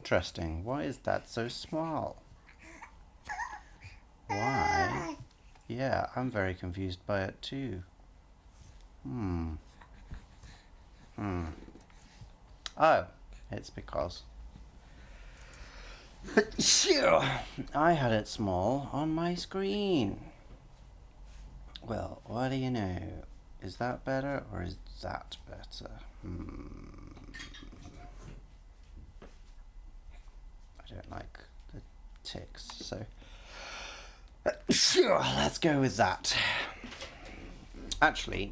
Interesting. Why is that so small? Why? Yeah, I'm very confused by it too. Oh, it's because I had it small on my screen. Well, what do you know? Is that better or is that better? I don't like the ticks, so let's go with that. Actually,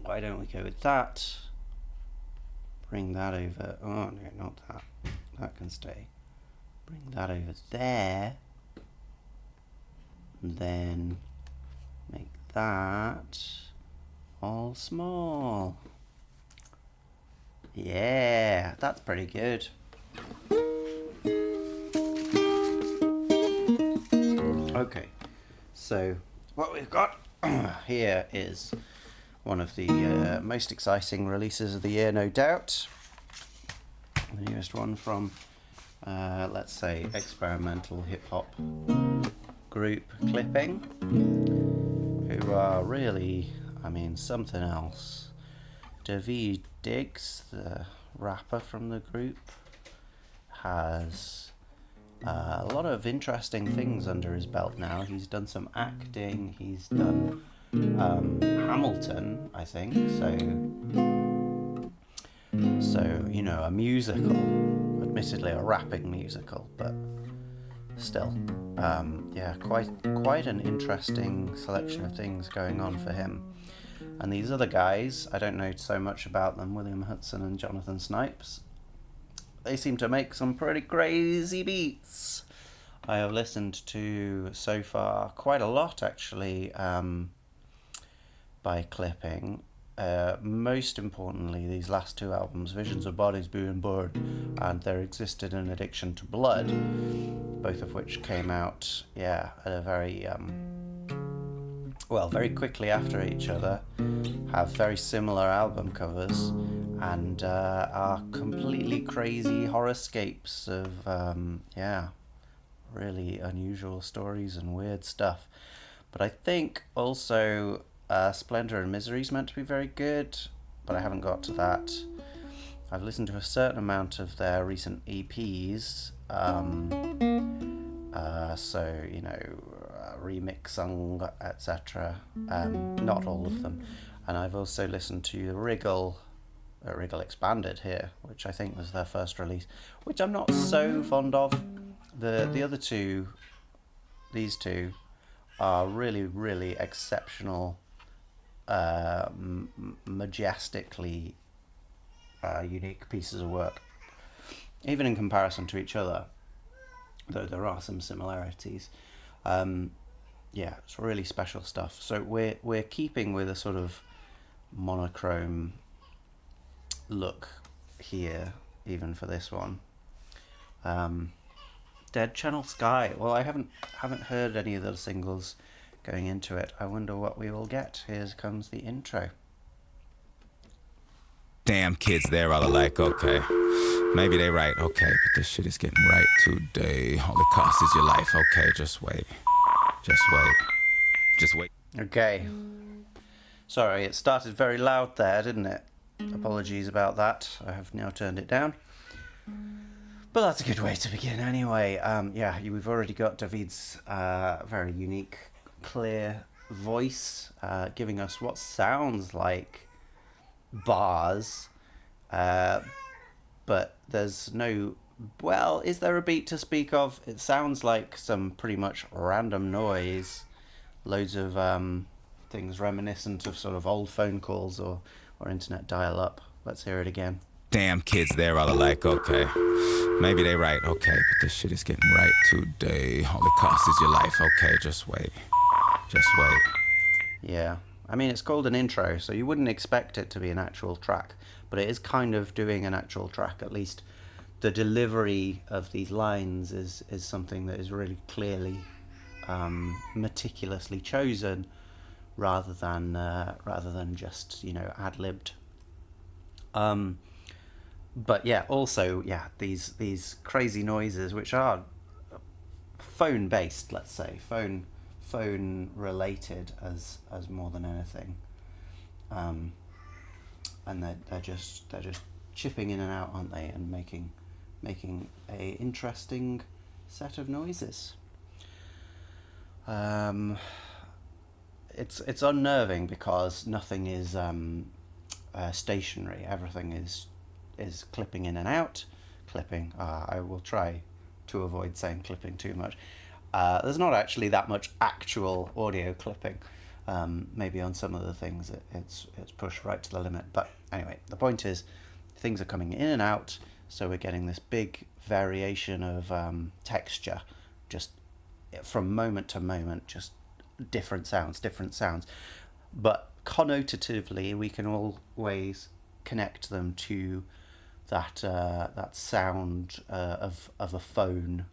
why don't we go with that? Bring that over. Oh no, not that. That can stay. Bring that over there. And then make that all small. Yeah, that's pretty good. Okay, so what we've got here is one of the most exciting releases of the year, no doubt. The newest one from, let's say, experimental hip-hop group Clipping, who are really, I mean, something else. David Diggs, the rapper from the group, has a lot of interesting things under his belt now. He's done some acting, he's done Hamilton, I think, so you know, a musical, admittedly a rapping musical, but still, yeah, quite an interesting selection of things going on for him. And these other guys, I don't know so much about them, William Hudson and Jonathan Snipes, they seem to make some pretty crazy beats. I have listened to, so far, quite a lot actually, by Clipping. Most importantly, these last two albums, Visions of Bodies Being Burned and There Existed an Addiction to Blood, both of which came out, yeah, at a very, very quickly after each other, have very similar album covers, and are completely crazy horrorscapes of, really unusual stories and weird stuff. But I think also Splendor and Misery is meant to be very good, but I haven't got to that. I've listened to a certain amount of their recent EPs, so, you know, remix song, etc. Not all of them. And I've also listened to Wriggle Expanded here, which I think was their first release, which I'm not so fond of. The other two, these two, are really, really exceptional, majestically unique pieces of work, even in comparison to each other, though there are some similarities. Yeah, it's really special stuff. So we're keeping with a sort of monochrome look here, even for this one. Dead Channel Sky. Well, I haven't heard any of those singles going into it. I wonder what we will get. Here comes the intro. Damn kids, they're all alike, okay. Maybe they right, okay, but this shit is getting right today. All it costs is your life, okay, just wait. Just wait. Okay. Sorry, it started very loud there, didn't it? Apologies about that. I have now turned it down. But that's a good way to begin anyway. We've already got David's very unique, clear voice, giving us what sounds like bars, but there's no... Well, is there a beat to speak of? It sounds like some pretty much random noise. Loads of things reminiscent of sort of old phone calls or internet dial-up. Let's hear it again. Damn kids, they're all alike, okay. Maybe they right, okay, but this shit is getting right today. All it costs is your life, okay, just wait. Yeah, I mean, it's called an intro, so you wouldn't expect it to be an actual track, but it is kind of doing an actual track. At least the delivery of these lines is something that is really clearly, meticulously chosen, rather than just, you know, ad-libbed. but yeah, also yeah, these crazy noises which are phone based, let's say, phone related as more than anything, and they're just chipping in and out, aren't they, and making a interesting set of noises. It's unnerving because nothing is stationary. Everything is clipping in and out. Clipping. I will try to avoid saying clipping too much. There's not actually that much actual audio clipping. Maybe on some of the things it's pushed right to the limit. But anyway, the point is, things are coming in and out, so we're getting this big variation of texture, just from moment to moment, just different sounds. But connotatively, we can always connect them to that sound of a phone,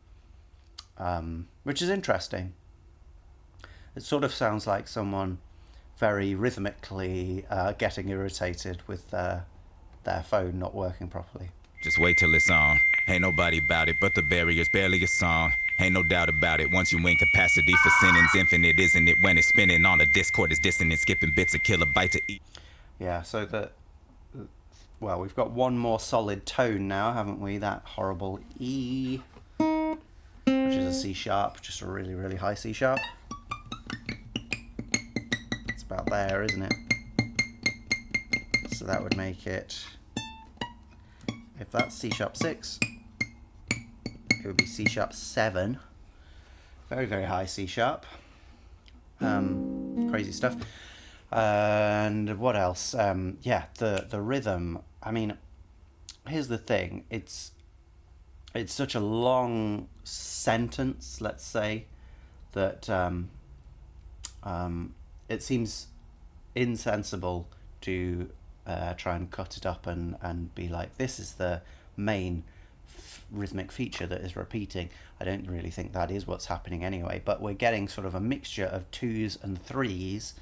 which is interesting. It sort of sounds like someone very rhythmically getting irritated with their phone not working properly. Just wait till it's on. Ain't nobody about it, but the barrier's barely a song. Ain't no doubt about it. Once you win capacity for sinning's infinite, isn't it? When it's spinning on a Discord is dissonant, skipping bits a kilobyte to eat. Yeah, so well, we've got one more solid tone now, haven't we? That horrible E, which is a C sharp, just a really, really high C sharp. It's about there, isn't it? So that would make it, if that's C sharp 6, it would be C sharp 7. Very, very high C sharp. Crazy stuff. And what else? Yeah, the rhythm. I mean, here's the thing. It's such a long sentence, let's say, that it seems insensible to try and cut it up and be like, this is the main rhythmic feature that is repeating. I don't really think that is what's happening anyway, but we're getting sort of a mixture of 2s and 3s.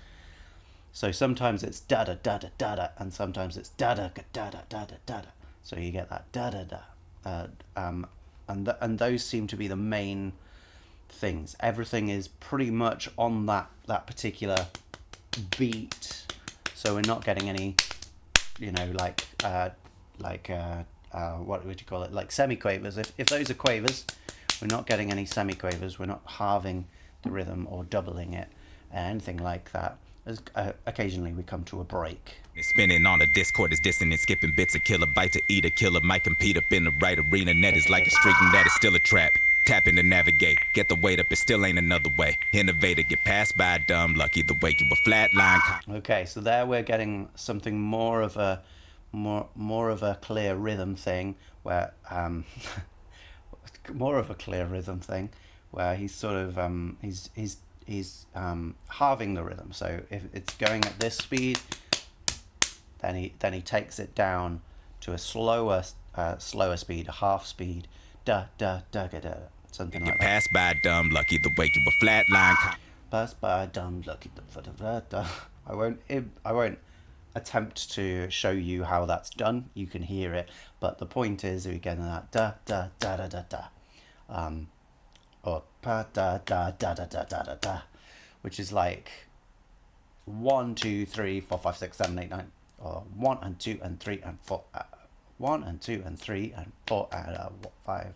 So sometimes it's da da da da da da, and sometimes it's da da da da da da da. So you get that da da da, and those seem to be the main things. Everything is pretty much on that particular beat. So we're not getting any, like what would you call it? Like semiquavers. If those are quavers, we're not getting any semiquavers. We're not halving the rhythm or doubling it, anything like that. Occasionally we come to a break. It's spinning on a Discord is dissonant, skipping bits a kilobyte to eat a killer might compete up in the right arena. Net is like a streak and that is still a trap. Tapping to navigate, get the weight up, it still ain't another way. Innovator, get passed by dumb luck, either way you a flatline. Okay, so there we're getting something more of a clear rhythm thing, where he's sort of he's halving the rhythm. So if it's going at this speed, then he takes it down to a slower speed, a half speed, da da da da da, something like that. Pass by dumb luck, either way you a flatline. Pass by dumb lucky. I won't attempt to show you how that's done. You can hear it, but the point is we get that da da da da da da, or pa da da da da da da da da, which is like 1 2 3 4 5 6 7 8 9, or 1 and 2 and 3 and 4, 1 and 2 and 3 and 4 and 5,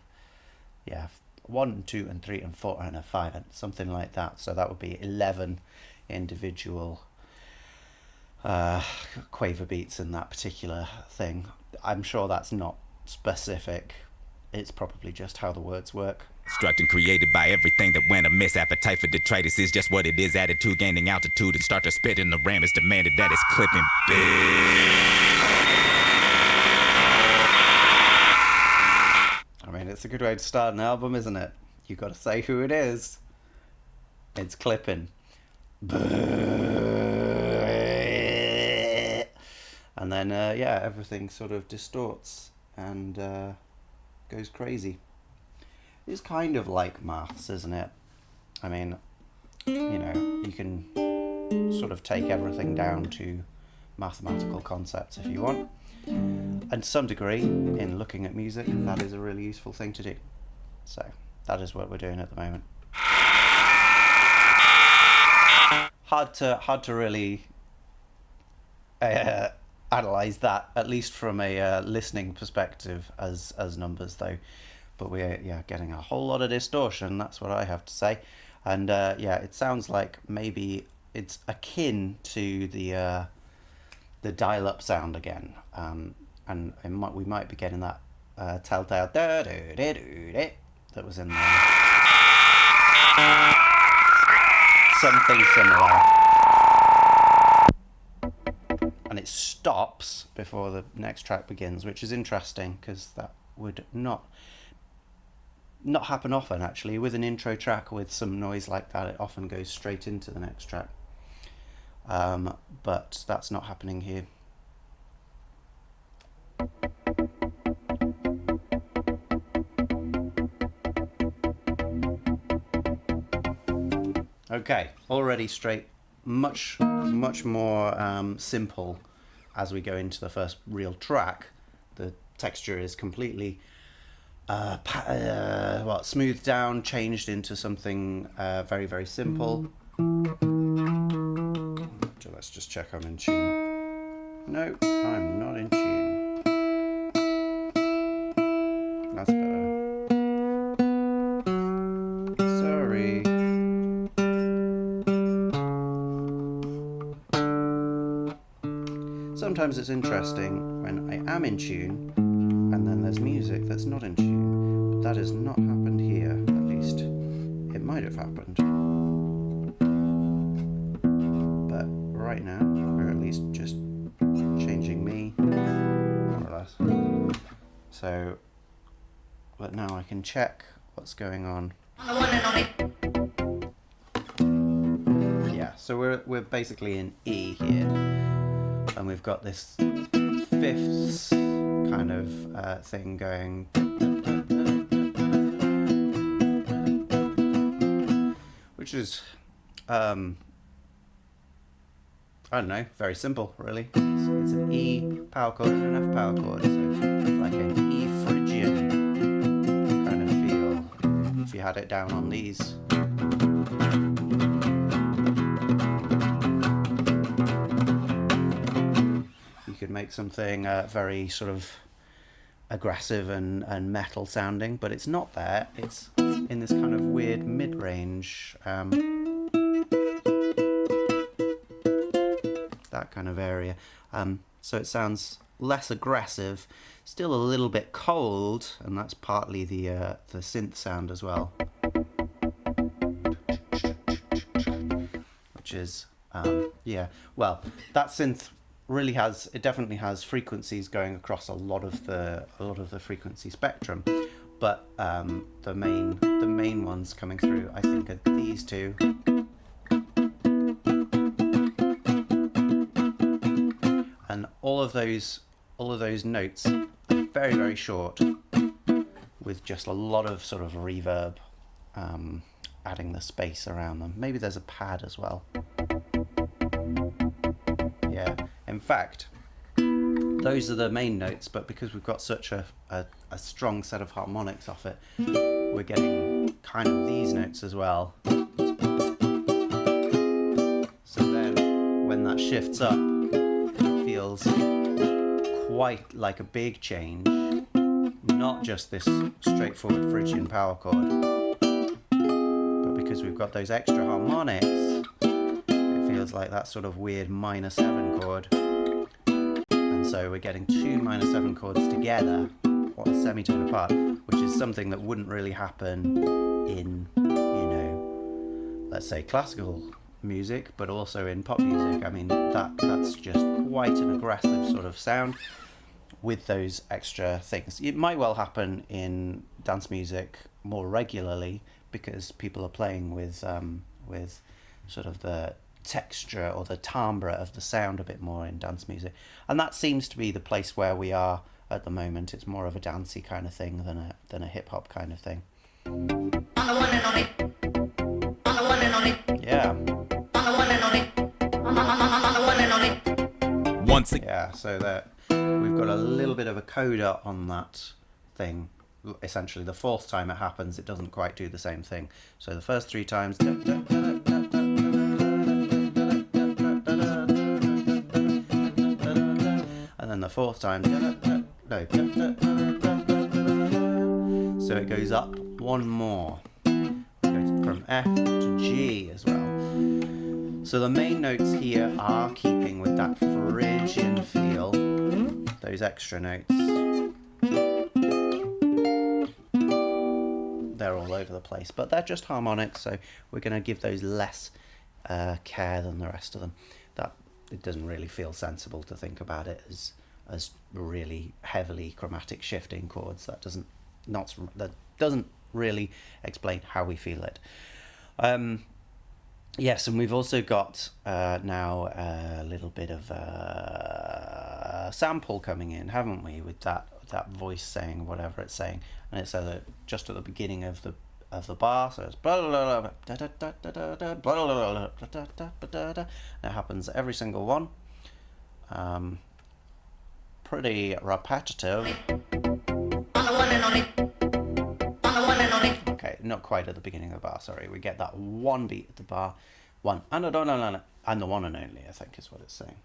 yeah, 1 and 2 and 3 and 4 and a 5, and something like that. So that would be 11 individual quaver beats in that particular thing. I'm sure that's not specific. It's probably just how the words work. Struck and created by everything that went amiss. Appetite for detritus is just what it is. Attitude gaining altitude and start to spit in the ram is demanded that it's clipping big. I mean, it's a good way to start an album, isn't it? You got to say who it is. It's clipping. And then, yeah, everything sort of distorts and goes crazy. It's kind of like maths, isn't it? I mean, you can sort of take everything down to mathematical concepts if you want. And to some degree, in looking at music, that is a really useful thing to do. So that is what we're doing at the moment. Hard to really analyze that, at least from a listening perspective, as numbers though. But we're getting a whole lot of distortion. That's what I have to say. And it sounds like maybe it's akin to the dial-up sound again. And we might be getting that telltale that was in there. Something similar. And it stops before the next track begins, which is interesting because that would not happen often, actually. With an intro track with some noise like that, it often goes straight into the next track. But that's not happening here. Okay, already straight, much more simple as we go into the first real track. The texture is completely smoothed down, changed into something very, very simple. So let's just check I'm in tune. No, I'm not in tune. That's better. Sorry. Sometimes it's interesting when I am in tune and then there's music that's not in tune. But that has not happened here, at least. It might have happened. But right now, or at least just changing me, more or less. So, but now I can check what's going on. Yeah, so we're basically in E here. And we've got this fifths kind of thing going, which is I don't know, very simple really. It's an E power chord and an F power chord, so like an E Phrygian kind of feel if you had it down on these. You could make something very sort of aggressive and metal sounding, but it's not there. It's in this kind of weird mid-range, that kind of area. So it sounds less aggressive, still a little bit cold, and that's partly the synth sound as well, which is well, that synth really definitely has frequencies going across a lot of the frequency spectrum, but the main ones coming through, I think, are these two, and all of those notes are very, very short, with just a lot of sort of reverb, adding the space around them. Maybe there's a pad as well. Yeah. In fact, those are the main notes, but because we've got such a strong set of harmonics off it, we're getting kind of these notes as well. So then, when that shifts up, it feels quite like a big change, not just this straightforward Phrygian power chord, but because we've got those extra harmonics, it feels like that sort of weird minor 7 chord. So we're getting two minor 7 chords together, or a semitone apart, which is something that wouldn't really happen in, let's say classical music, but also in pop music. I mean, that's just quite an aggressive sort of sound with those extra things. It might well happen in dance music more regularly because people are playing with sort of the texture or the timbre of the sound a bit more in dance music, and that seems to be the place where we are at the moment. It's more of a dancey kind of thing than a hip hop kind of thing. Yeah. Yeah. So that we've we've got a little bit of a coda on that thing. Essentially, the fourth time it happens, it doesn't quite do the same thing. So the first 3 times, and then the fourth time, no. So it goes up one more. It goes from F to G as well. So the main notes here are keeping with that Phrygian feel. Those extra notes, they're all over the place, but they're just harmonics, so we're going to give those less care than the rest of them. That it doesn't really feel sensible to think about it as really heavily chromatic shifting chords. That doesn't really explain how we feel it. Yes, and we've also got now a little bit of a sample coming in, haven't we, with that voice saying whatever it's saying, and it's just at the beginning of the bar, so it's blah, blah, blah, da, da, da, da, da, da, blah, blah, blah, da, da, da, da, da. It happens every single one. Pretty repetitive. Okay, not quite at the beginning of the bar, sorry. We get that one beat at the bar, one, and the one and only, I think is what it's saying.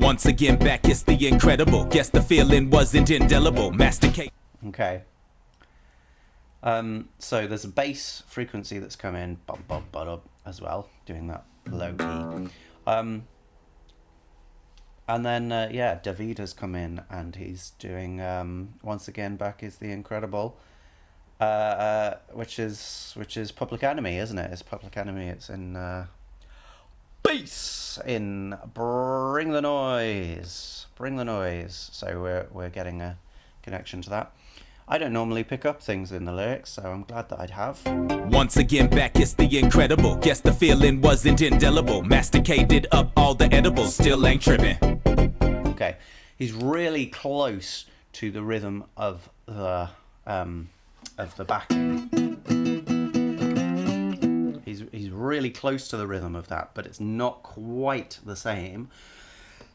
Once again back, it's the incredible. Guess the feeling wasn't indelible. Masticate. Okay. So there's a bass frequency that's come in, bum, bum, bum, as well, doing that low key. And then, David has come in and he's doing, once again, back is the incredible, which is Public Enemy, isn't it? It's Public Enemy. It's in bass in Bring the Noise. So we're getting a connection to that. I don't normally pick up things in the lyrics, so I'm glad that I'd have. Once again back, it's the incredible. Guess the feeling wasn't indelible. Masticated up all the edibles, still ain't tripping. Okay, he's really close to the rhythm of the backing. He's really close to the rhythm of that, but it's not quite the same.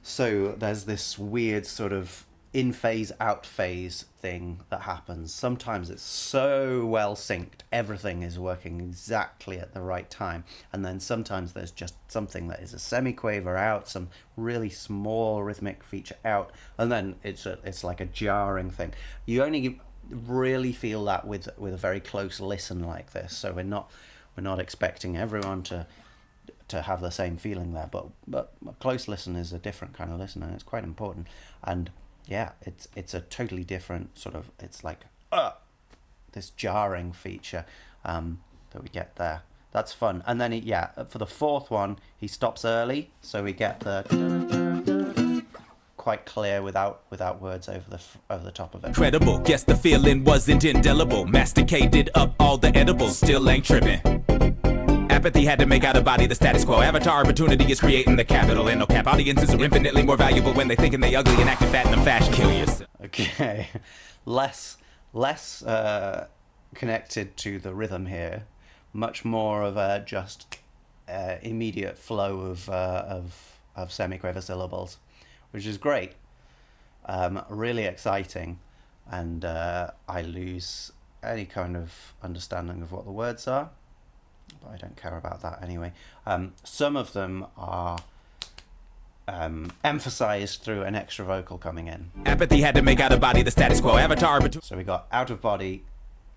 So there's this weird sort of in phase, out phase thing that happens. Sometimes it's so well synced, everything is working exactly at the right time, and then sometimes there's just something that is a semiquaver out, some really small rhythmic feature out, and then it's like a jarring thing. You only really feel that with a very close listen like this. So we're not expecting everyone to have the same feeling there, but a close listen is a different kind of listen, and it's quite important. And yeah, it's a totally different sort of, it's like this jarring feature that we get there. That's fun. And then for the fourth one, he stops early, so we get the quite clear without words over the top of it. Incredible. Guess the feeling wasn't indelible. Masticated up all the edibles, still ain't tripping. Apathy had to make out a body the status quo. Avatar opportunity is creating the capital. And no cap, audiences are infinitely more valuable when they thinking they ugly and acting fat in them fashion. Kill yourself. Okay, less connected to the rhythm here. Much more of a just immediate flow of semiquaver syllables, which is great. Really exciting, and I lose any kind of understanding of what the words are. But I don't care about that anyway. Some of them are emphasized through an extra vocal coming in. Apathy had to make out of body the status quo. Avatar. So we got out of body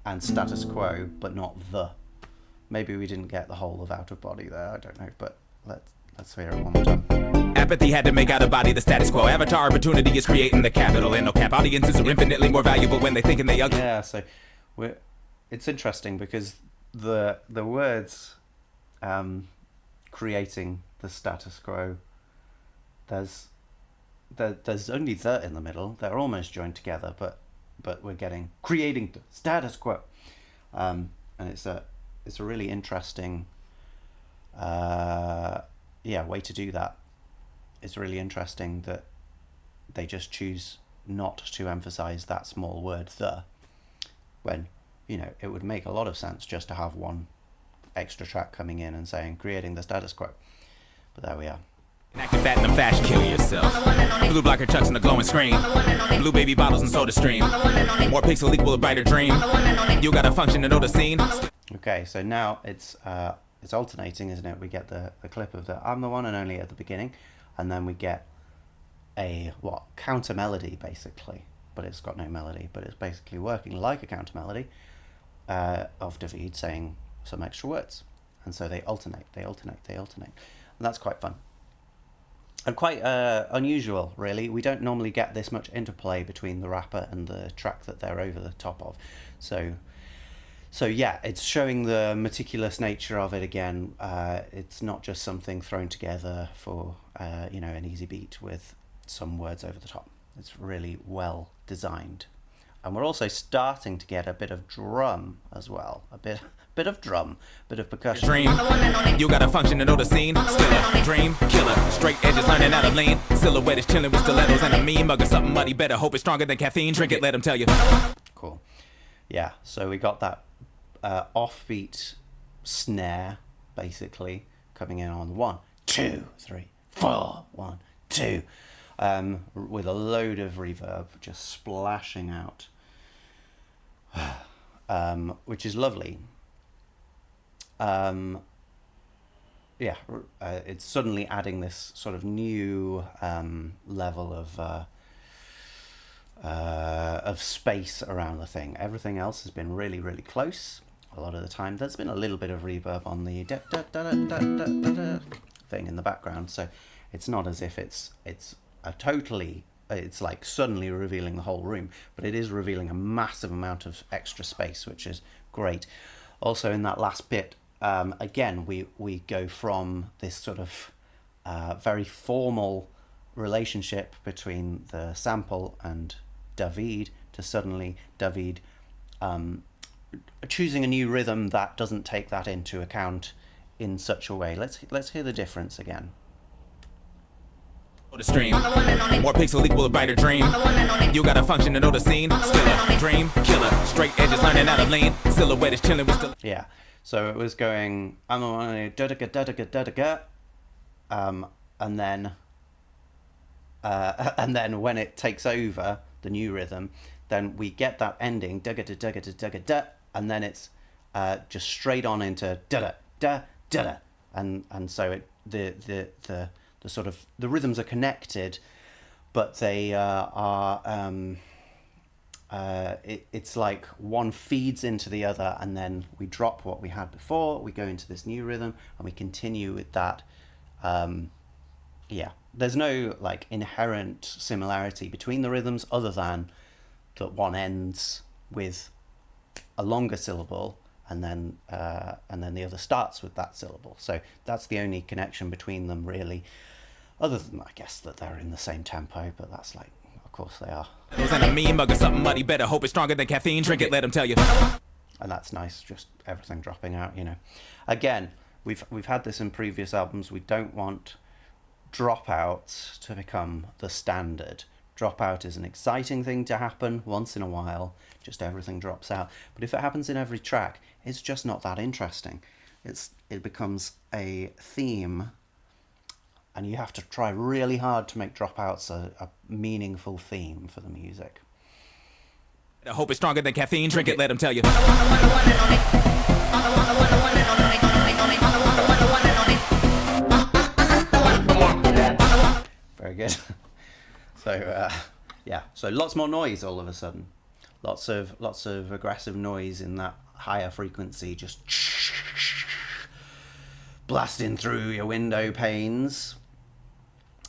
and status quo, but not the. Maybe we didn't get the whole of out of body there. I don't know, but let's hear it one more time. Apathy had to make out of body the status quo. Avatar opportunity is creating the capital. And no cap, audiences are infinitely more valuable when they thinking they ugly. Yeah, so it's interesting because the words creating the status quo, there's only the in the middle. They're almost joined together, but we're getting creating the status quo, and it's a really interesting way to do that. It's really interesting that they just choose not to emphasize that small word the, when it would make a lot of sense just to have one extra track coming in and saying creating the status quo. But there we are. Acting fat in the fashion, kill yourself. Blue blocker chucks in the glowing screen. Blue baby bottles and soda stream. More pixel equal a brighter dream. You gotta function to know the scene. Okay, so now it's alternating, isn't it? We get the clip of the I'm the one and only at the beginning, and then we get a counter melody basically, but it's got no melody, but it's basically working like a counter melody of David saying some extra words, and so they alternate, and that's quite fun and quite unusual, really. We don't normally get this much interplay between the rapper and the track that they're over the top of, so yeah, it's showing the meticulous nature of it again. It's not just something thrown together for an easy beat with some words over the top. It's really well designed, and we're also starting to get a bit of drum as well. A bit of drum, bit of percussion. Dream, you gotta function to know the scene. Still a dream killer, straight edges learning how to lean. Silhouette is chilling with stilettos and a mean mug or something muddy. Better hope it's stronger than caffeine. Drink it, let him tell you. Cool. Yeah. So we got that offbeat snare basically coming in on 1, 2, 3, 4, 1, 2. With a load of reverb just splashing out, which is lovely. It's suddenly adding this sort of new level of space around the thing. Everything else has been really, really close. A lot of the time, there's been a little bit of reverb on the thing in the background, so it's not as if it's like suddenly revealing the whole room, but it is revealing a massive amount of extra space, which is great. Also in that last bit, again, we go from this sort of very formal relationship between the sample and David to suddenly David choosing a new rhythm that doesn't take that into account in such a way. Let's hear the difference again. The stream, more pixel equal a brighter dream. You gotta function to know the scene. Still a dream killer, straight edges learning how to lean. Silhouette is chilling with still. Yeah, so it was going I'm on and then when it takes over the new rhythm, then we get that ending and then it's just straight on into da da da, and so it the sort of the rhythms are connected, but they it's like one feeds into the other, and then we drop what we had before, we go into this new rhythm, and we continue with that. There's no like inherent similarity between the rhythms other than that one ends with a longer syllable and then the other starts with that syllable. So that's the only connection between them, really, other than I guess that they're in the same tempo, but that's like, of course they are. And a mean mug or something muddy. Better hope it's stronger than caffeine. Drink it, let him tell you. And that's nice, just everything dropping out, Again, we've had this in previous albums. We don't want dropouts to become the standard. Dropout is an exciting thing to happen once in a while, just everything drops out. But if it happens in every track, it's just not that interesting. It becomes a theme, and you have to try really hard to make dropouts a meaningful theme for the music. I hope it's stronger than caffeine. Drink it, let him tell you. Very good. So lots more noise all of a sudden. Lots of aggressive noise in that higher frequency, just blasting through your window panes.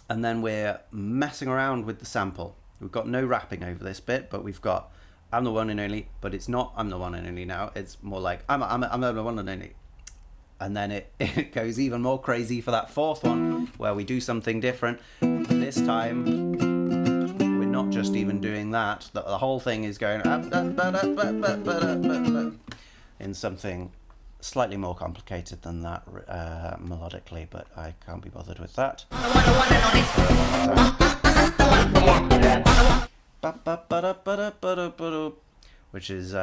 And then we're messing around with the sample. We've got no rapping over this bit, but we've got I'm the one and only, but it's not I'm the one and only now. It's more like I'm the one and only. And then it goes even more crazy for that fourth one, where we do something different. This time, we're not just even doing that. The whole thing is going in something slightly more complicated than that melodically, but I can't be bothered with that. Which is,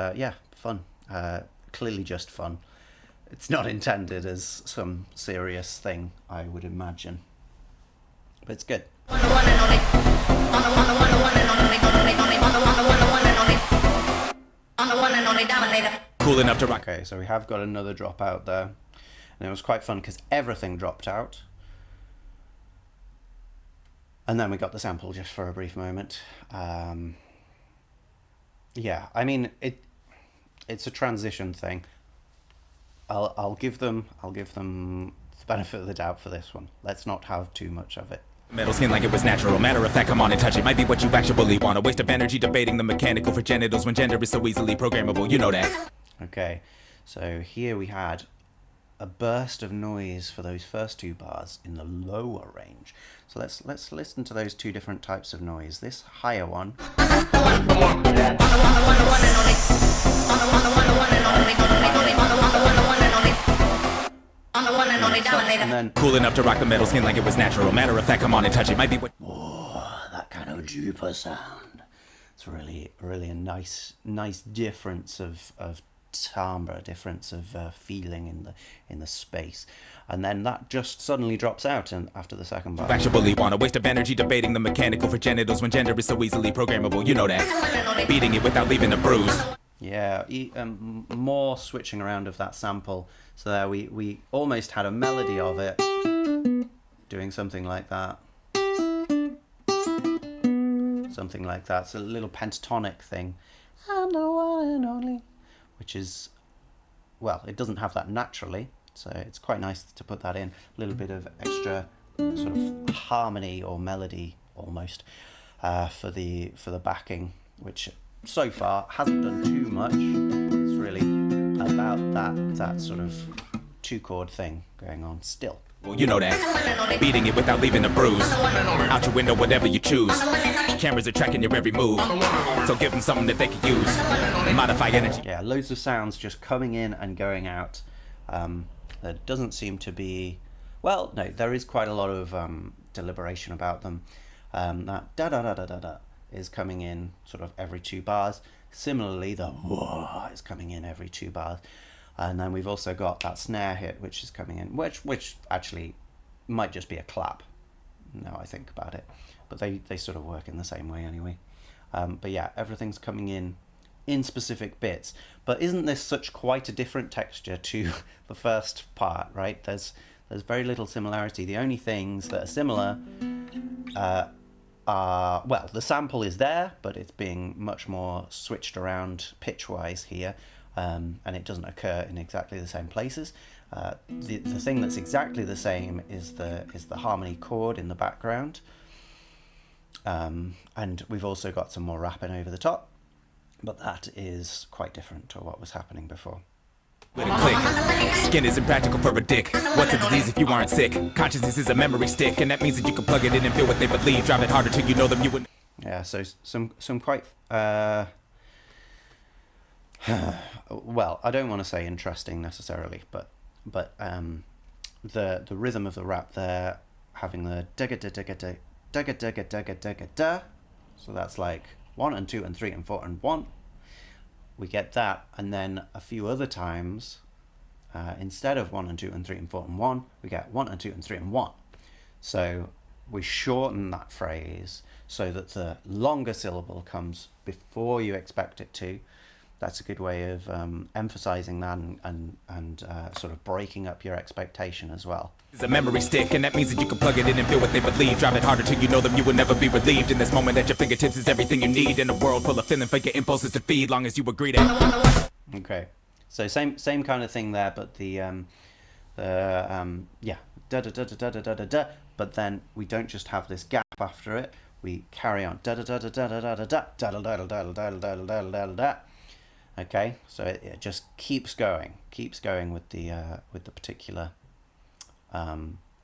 fun. Clearly just fun. It's not intended as some serious thing, I would imagine. but it's good. Cool enough to rock. Okay, so we have got another drop out there, and it was quite fun because everything dropped out. And then we got the sample just for a brief moment. Yeah, I mean it's a transition thing. I'll give them the benefit of the doubt for this one. Let's not have too much of it. Metal skin like it was natural. Matter of fact, come on and touch it. Might be what you actually want. A waste of energy debating the mechanical for genitals when gender is so easily programmable. You know that. Okay, so here we had a burst of noise for those first two bars in the lower range. So let's listen to those two different types of noise. This higher one. And then Cool enough to rock the metal skin like it was natural. Matter of fact, come on and touch it. Might be what. that kind of deeper sound. It's really a nice difference of timbre, difference of feeling in the space, and then that just suddenly drops out and after the second bar. Actually want a waste of energy debating the mechanical for genitals when gender is so easily programmable. You know that. Beating it without leaving a bruise. Yeah, more switching around of that sample. So there we almost had a melody of it doing something like that. Something like that. It's a little pentatonic thing. I'm the one and only. Which is, well, it doesn't have that naturally. So it's quite nice to put that in. A little bit of extra sort of harmony or melody almost for the backing, which so far hasn't done too much. It's really about that sort of two chord thing going on still. Well, you know that. Beating it without leaving a bruise. Out your window, whatever you choose. Cameras are tracking your every move. So give them something that they can use. Modify energy. Yeah, loads of sounds just coming in and going out. There doesn't seem to be... Well, no, there is quite a lot of deliberation about them. That da-da-da-da-da-da is coming in sort of every 2 bars. Similarly, the whoa is coming in every 2 bars. And then we've also got that snare hit, which is coming in, which actually might just be a clap, now I think about it. But they sort of work in the same way anyway. But yeah, everything's coming in specific bits. But isn't this such quite a different texture to the first part, right? There's very little similarity. The only things that are similar are, well, the sample is there, but it's being much more switched around pitch-wise here. And it doesn't occur in exactly the same places. The thing that's exactly the same is the harmony chord in the background. And we've also got some more rapping over the top, but that is quite different to what was happening before. Let it click. Skin is impractical for a dick. What's a disease if you aren't sick? Consciousness is a memory stick, and that means that you can plug it in and feel what they believe. Drive it harder till you know them. You would. Yeah, so some quite well, I don't want to say interesting necessarily, but the rhythm of the rap there, having the da, so that's like 1 and 2 and 3 and 4 and 1. We get that, and then a few other times, instead of 1 and 2 and 3 and 4 and 1, we get 1 and 2 and 3 and 1. So we shorten that phrase so that the longer syllable comes before you expect it to. That's a good way of emphasizing that and sort of breaking up your expectation as well. It's a memory stick, and that means that you can plug it in and feel what they believe. Drive it harder till you know them. You will never be relieved. In this moment at your fingertips is everything you need. In a world full of feeling for your impulses to feed, long as you agree to. Okay, so same kind of thing there, but the yeah, da da da da da da da da. But then we don't just have this gap after it. We carry on da da da da da da da da da da da da da da da da da. Okay, so it just keeps going with the particular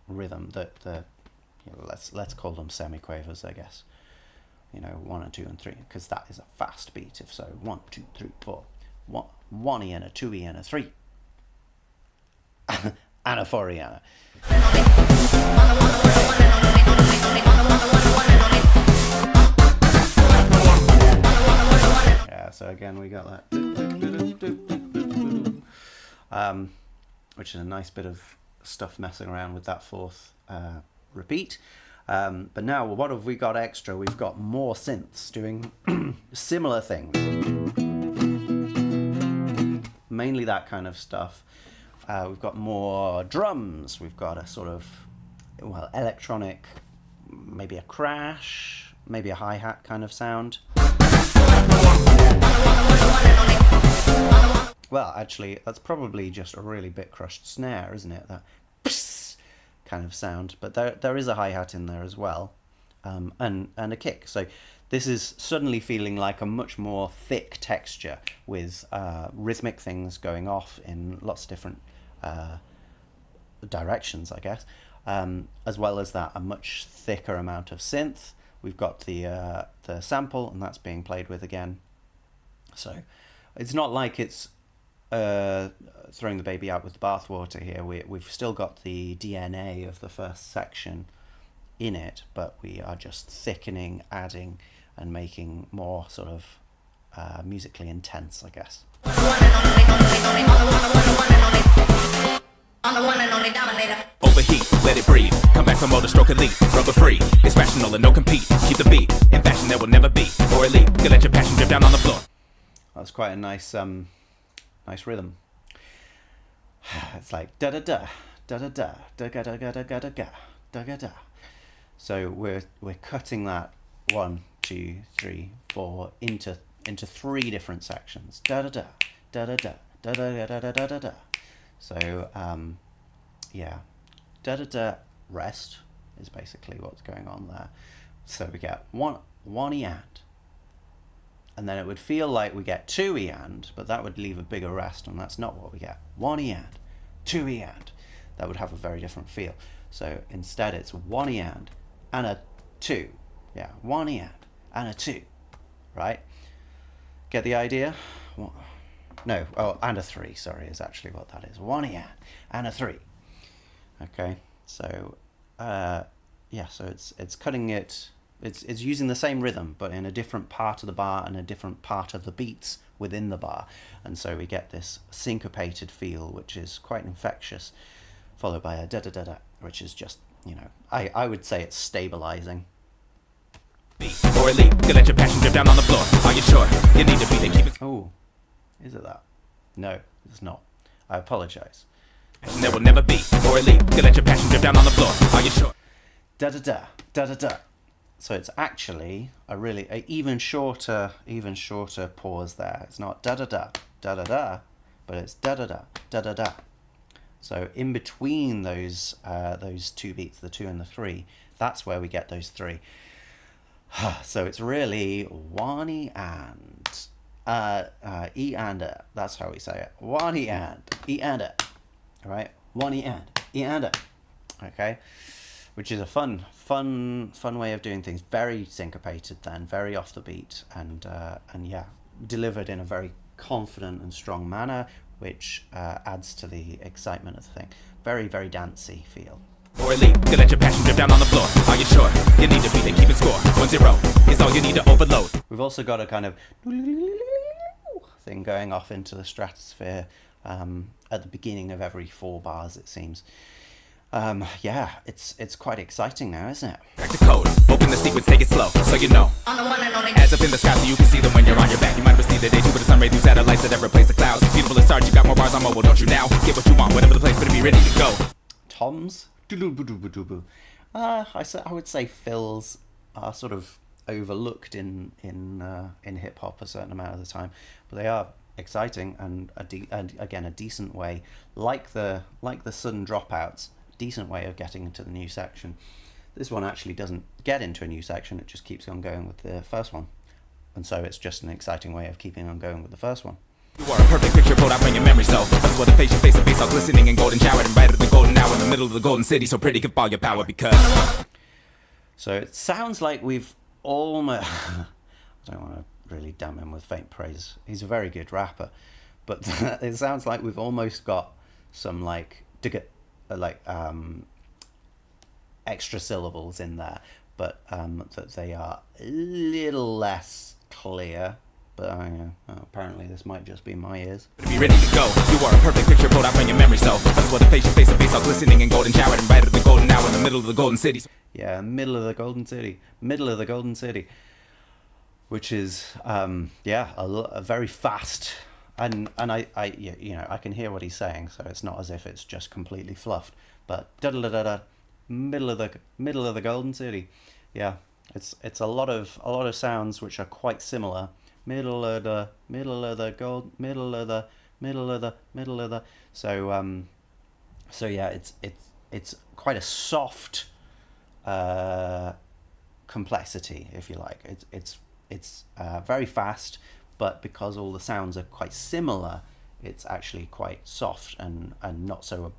rhythm that you know, let's call them semiquavers, I guess. You know, 1 and 2 and 3, because that is a fast beat. If so, 1, 2, 3, 4, 1 E and a 2 E and a 3, and a 4 E and a. So again, we got that, which is a nice bit of stuff messing around with that 4th repeat. But now, what have we got extra? We've got more synths doing similar things. Mainly that kind of stuff. We've got more drums. We've got a sort of, well, electronic, maybe a crash, maybe a hi-hat kind of sound. Well, actually, that's probably just a really bit-crushed snare, isn't it? That pss kind of sound. But there is a hi-hat in there as well, and a kick. So this is suddenly feeling like a much more thick texture with rhythmic things going off in lots of different directions, I guess. As well as that, a much thicker amount of synth. We've got the sample, and that's being played with again. So it's not like it's throwing the baby out with the bathwater here. We've still got the DNA of the first section in it, but we are just thickening, adding, and making more sort of musically intense, I guess. I'm the one and only Dominator. Overheat, let it breathe. Come back for more to stroke elite. Rubber free, it's rational and no compete. Keep the beat in fashion there will never be. Or elite, you let your passion drip down on the floor. That's quite a nice nice rhythm. It's like da da da da da da da da da da da da da da da. So we're cutting that 1, 2, 3, 4 into 3 different sections. Da da da da da da da da da da da da da. So yeah, da da da rest is basically what's going on there. So we get one E and then it would feel like we get 2 E but that would leave a bigger rest, and that's not what we get. 1 E 2 E that would have a very different feel. So instead it's 1 E and a 2. Yeah, 1 E and a 2, right? Get the idea? No, oh, and a 3, sorry, is actually what that is. 1 E and a 3. Okay, so yeah, so it's cutting it. It's using the same rhythm, but in a different part of the bar and a different part of the beats within the bar, and so we get this syncopated feel, which is quite infectious, followed by a da da da da, which is just, you know, I would say it's stabilizing. Or elite, you let your passion drip down on the floor. Are you sure? You need to be to keep it. Oh, is it that? No, it's not. I apologize. There will never be. Or elite, you let your passion drip down on the floor. Are you sure? Da da da da da da. So it's actually a even shorter pause there. It's not da da da da da da, but it's da da da da da da. So in between those 2 beats, the 2 and the 3, that's where we get those 3. So it's really 1 E and E and a. That's how we say it. 1 E and a. Right? 1 E and a. Okay. Which is a fun way of doing things. Very syncopated then, very off the beat, and yeah, delivered in a very confident and strong manner, which adds to the excitement of the thing. Very, very dancey feel. Or elite, you let your passion drip down on the floor. Are you sure? You need to be there, keep it score. 1-0 is all you need to overload. We've also got a kind of thing going off into the stratosphere at the beginning of every 4 bars, it seems. Yeah, it's quite exciting now, isn't it? Back to code, open the sequence, take it slow, so you know. I'm the one and only. As up in the sky so you can see them when you're on your back. You might receive the day with the sun ray through satellites that ever replace the clouds. Beautiful as stars, you got more bars on mobile, don't you now? Get what you want, whatever the place, better be ready to go. Toms? I would say fills are sort of overlooked in hip hop a certain amount of the time, but they are exciting and again a decent way, like the sudden dropouts, decent way of getting into the new section. This one actually doesn't get into a new section, it just keeps on going with the first one, and so it's just an exciting way of keeping on going with the first one. You are a perfect picture, pulled out from your memory, so that's what the face to face, all glistening and golden showered and right at the golden hour in the middle of the golden city, so pretty, give all your power because. So it sounds like we've almost. I don't want to really damn him with faint praise. He's a very good rapper, but it sounds like we've almost got some extra syllables in there, but that they are a little less clear but yeah, apparently this might just be my ears. Be ready to go. You are a perfect picture pulled out from your memory. So that's what the face to face all glistening and golden showered and right at the golden hour in the middle of the golden city. Yeah, middle of the golden city, which is a very fast, and I can hear what he's saying, so it's not as if it's just completely fluffed. But middle of the golden city, yeah, it's a lot of sounds which are quite similar. Middle of the. So yeah, it's quite a soft complexity, if you like. It's very fast, but because all the sounds are quite similar, it's actually quite soft and not so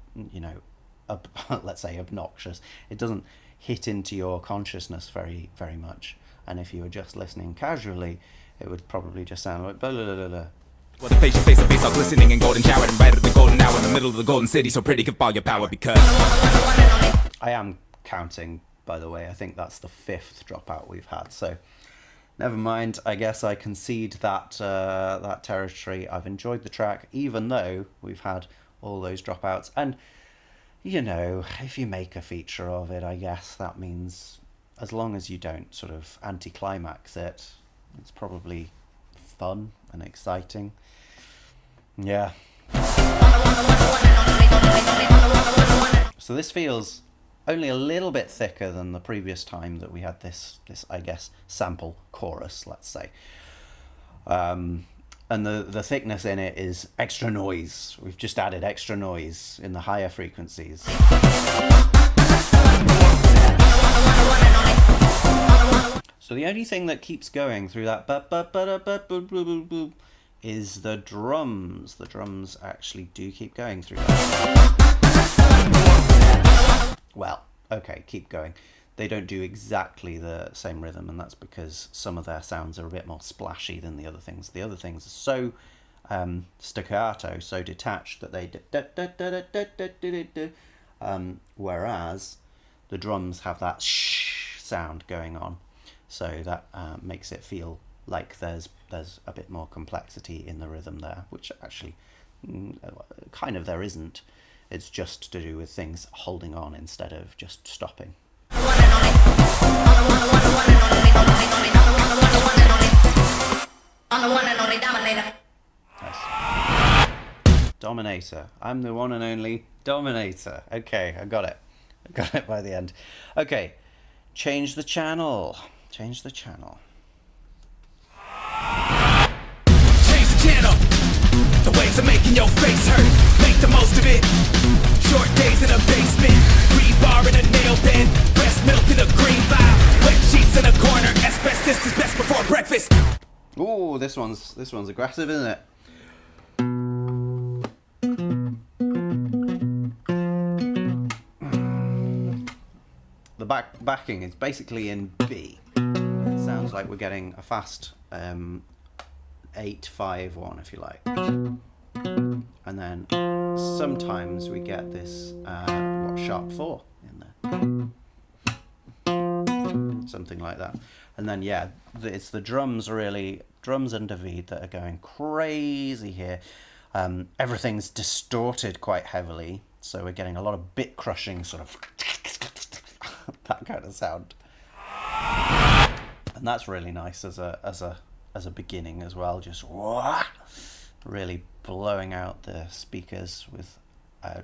let's say obnoxious. It doesn't hit into your consciousness very very much. And if you were just listening casually, it would probably just sound like blah, blah, blah, blah. Well, the face to face all glistening and golden showered and right at the golden hour in the middle of the golden city. So pretty give all your power because I am counting, by the way. I think that's the 5th dropout we've had. So never mind. I guess I concede that that territory. I've enjoyed the track, even though we've had all those dropouts. And if you make a feature of it, I guess that means as long as you don't sort of anticlimax it, it's probably fun and exciting. Yeah. So this feels only a little bit thicker than the previous time that we had this I guess sample chorus, let's say. And the thickness in it is extra noise. We've just added extra noise in the higher frequencies. So the only thing that keeps going through that is the drums. The drums actually do keep going through that. Well, okay, keep going. They don't do exactly the same rhythm, and that's because some of their sounds are a bit more splashy than the other things. The other things are so staccato, so detached that they whereas the drums have that shh sound going on. So that makes it feel like there's a bit more complexity in the rhythm there, which actually kind of there isn't. It's just to do with things holding on instead of just stopping. Nice. Dominator. I'm the one and only Dominator. Okay, I got it. I got it by the end. Okay, change the channel. Change the channel. change the channel. The waves are making your face hurt. Make the most of it. Short days in a basement. Rebar in a nail bed. Breast milk in a green vial. Wet sheets in a corner. Asbestos is best before breakfast. Ooh, this one's aggressive, isn't it? The backing is basically in B. It sounds like we're getting a fast 8-5-1, if you like. And then sometimes we get this sharp 4 in there. Something like that. And then yeah, it's the drums and David that are going crazy here. Everything's distorted quite heavily, so we're getting a lot of bit crushing sort of that kind of sound. And that's really nice as a beginning as well, just really blowing out the speakers with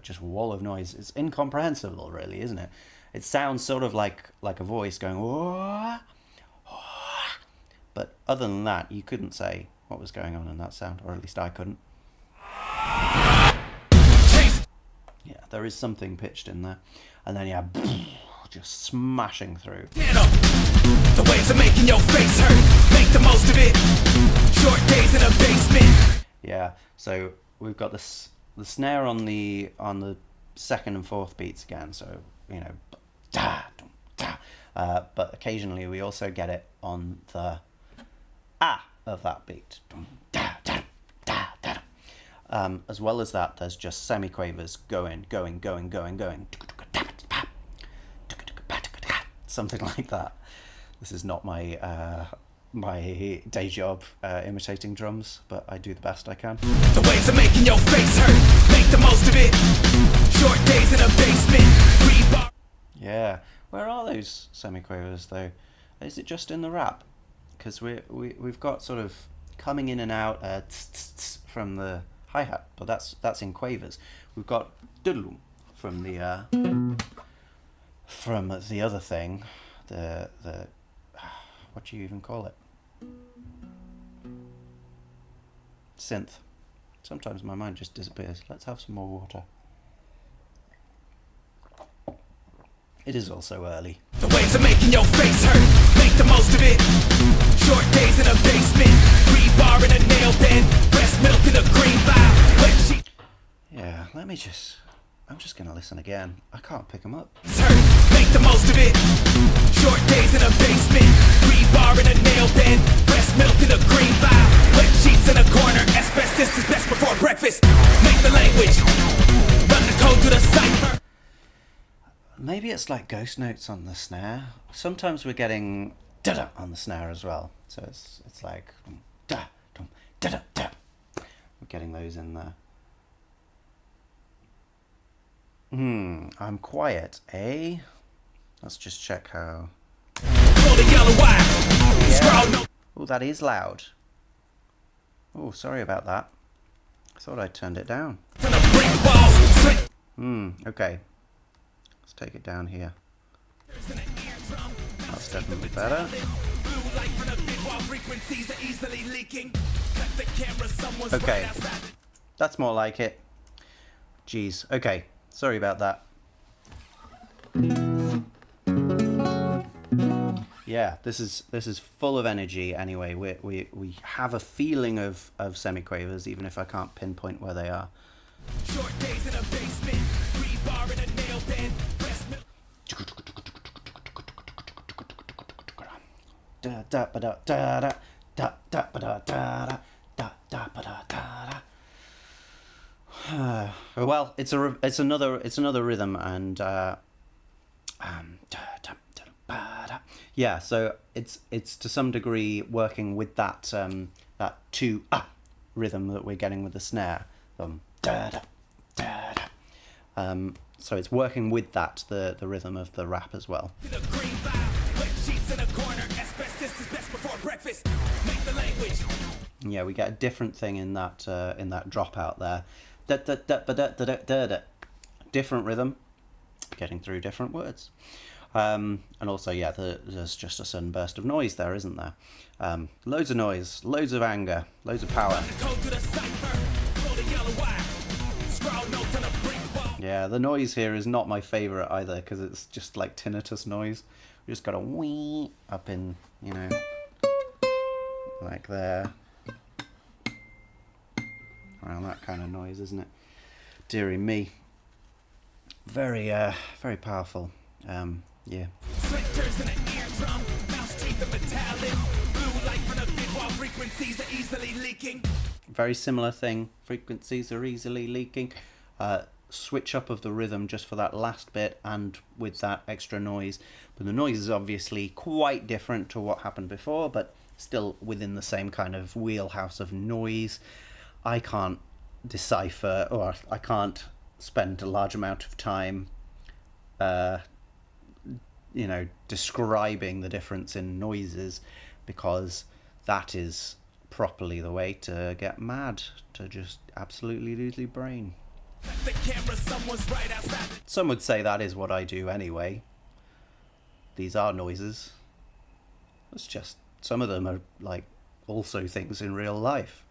just a wall of noise. It's incomprehensible, really, isn't it? It sounds sort of like a voice going wah, but other than that, you couldn't say what was going on in that sound, or at least I couldn't. Yeah, there is something pitched in there, and then yeah, just smashing through. The waves are making your face hurt. Make the most of it. Short days in a basement. Yeah, so we've got the snare on the second and fourth beats again. So da da. But occasionally we also get it on the of that beat. Da da da da. As well as that, there's just semiquavers going. Something like that. This is not my my day job imitating drums, but I do the best I can. The waves are making your face hurt. Make the most of it. Short days in a basement. Rebar. Yeah, where are those semiquavers though? Is it just in the rap? Because we've got sort of coming in and out tss, tss, tss from the hi-hat, but that's in quavers. We've got doodle from the other thing, the what do you even call it? Synth. Sometimes my mind just disappears. Let's have some more water. It is also early. The waves are making your face hurt. Make the most of it. Short days in a basement. Rebar in a nail bed. Breast milk in a green vial. Wet sheet. Yeah, I'm just gonna listen again. I can't pick them up. Hurt. Make the most of it. Short days in a basement. Rebar in a nail bed. Breast milk in a green vial. Wet sheets in a corner. Asbestos is best before breakfast. Make the language. Run the code to the cipher. Maybe it's like ghost notes on the snare. Sometimes we're getting da-da on the snare as well. So it's like da dum da da. We're getting those in there. I'm quiet, eh? Let's just check how. Yeah. Oh, that is loud. Oh, sorry about that. I thought I turned it down. Okay. Let's take it down here. That's definitely better. Okay. That's more like it. Jeez. Okay. Sorry about that. Yeah, this is full of energy anyway. We have a feeling of semiquavers, even if I can't pinpoint where they are. Short days in a basement, rebar in a nail bed, breast milk. Da da ba da da da da da ba da da da da ba da da da. Well, it's another rhythm, and yeah, so it's to some degree working with that that 2 rhythm that we're getting with the snare. Da, da, da, da. So it's working with that, the rhythm of the rap as well. Yeah, we get a different thing in that dropout there. Da, da, da, da, da, da, da, da. Different rhythm, getting through different words. And also, yeah, there's just a sudden burst of noise there, isn't there? Loads of noise, loads of anger, loads of power. Yeah, the noise here is not my favourite either, because it's just like tinnitus noise. We just got a wee up in, you know, like there. Around that kind of noise, isn't it? Dearie me. Very, very powerful. Yeah. Very similar thing. Frequencies are easily leaking. Switch up of the rhythm just for that last bit and with that extra noise. But the noise is obviously quite different to what happened before, but still within the same kind of wheelhouse of noise. I can't decipher, or I can't spend a large amount of time you know, describing the difference in noises, because that is properly the way to get mad, to just absolutely lose your brain. Some would say that is what I do anyway. These are noises. It's just, some of them are like also things in real life.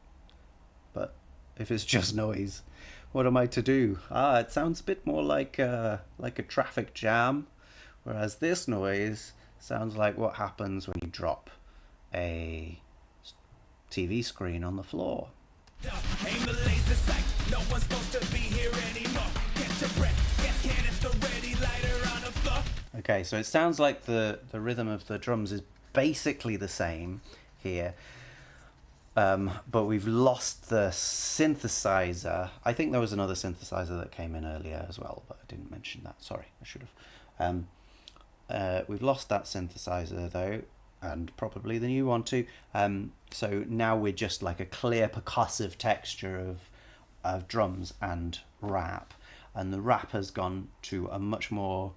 But if it's just noise, what am I to do? It sounds a bit more like a traffic jam, whereas this noise sounds like what happens when you drop a TV screen on the floor. Okay, so it sounds like the rhythm of the drums is basically the same here, but we've lost the synthesizer. I think there was another synthesizer that came in earlier as well, but I didn't mention that. Sorry, I should have. We've lost that synthesizer though, and probably the new one too. So now we're just like a clear percussive texture of drums and rap, and the rap has gone to a much more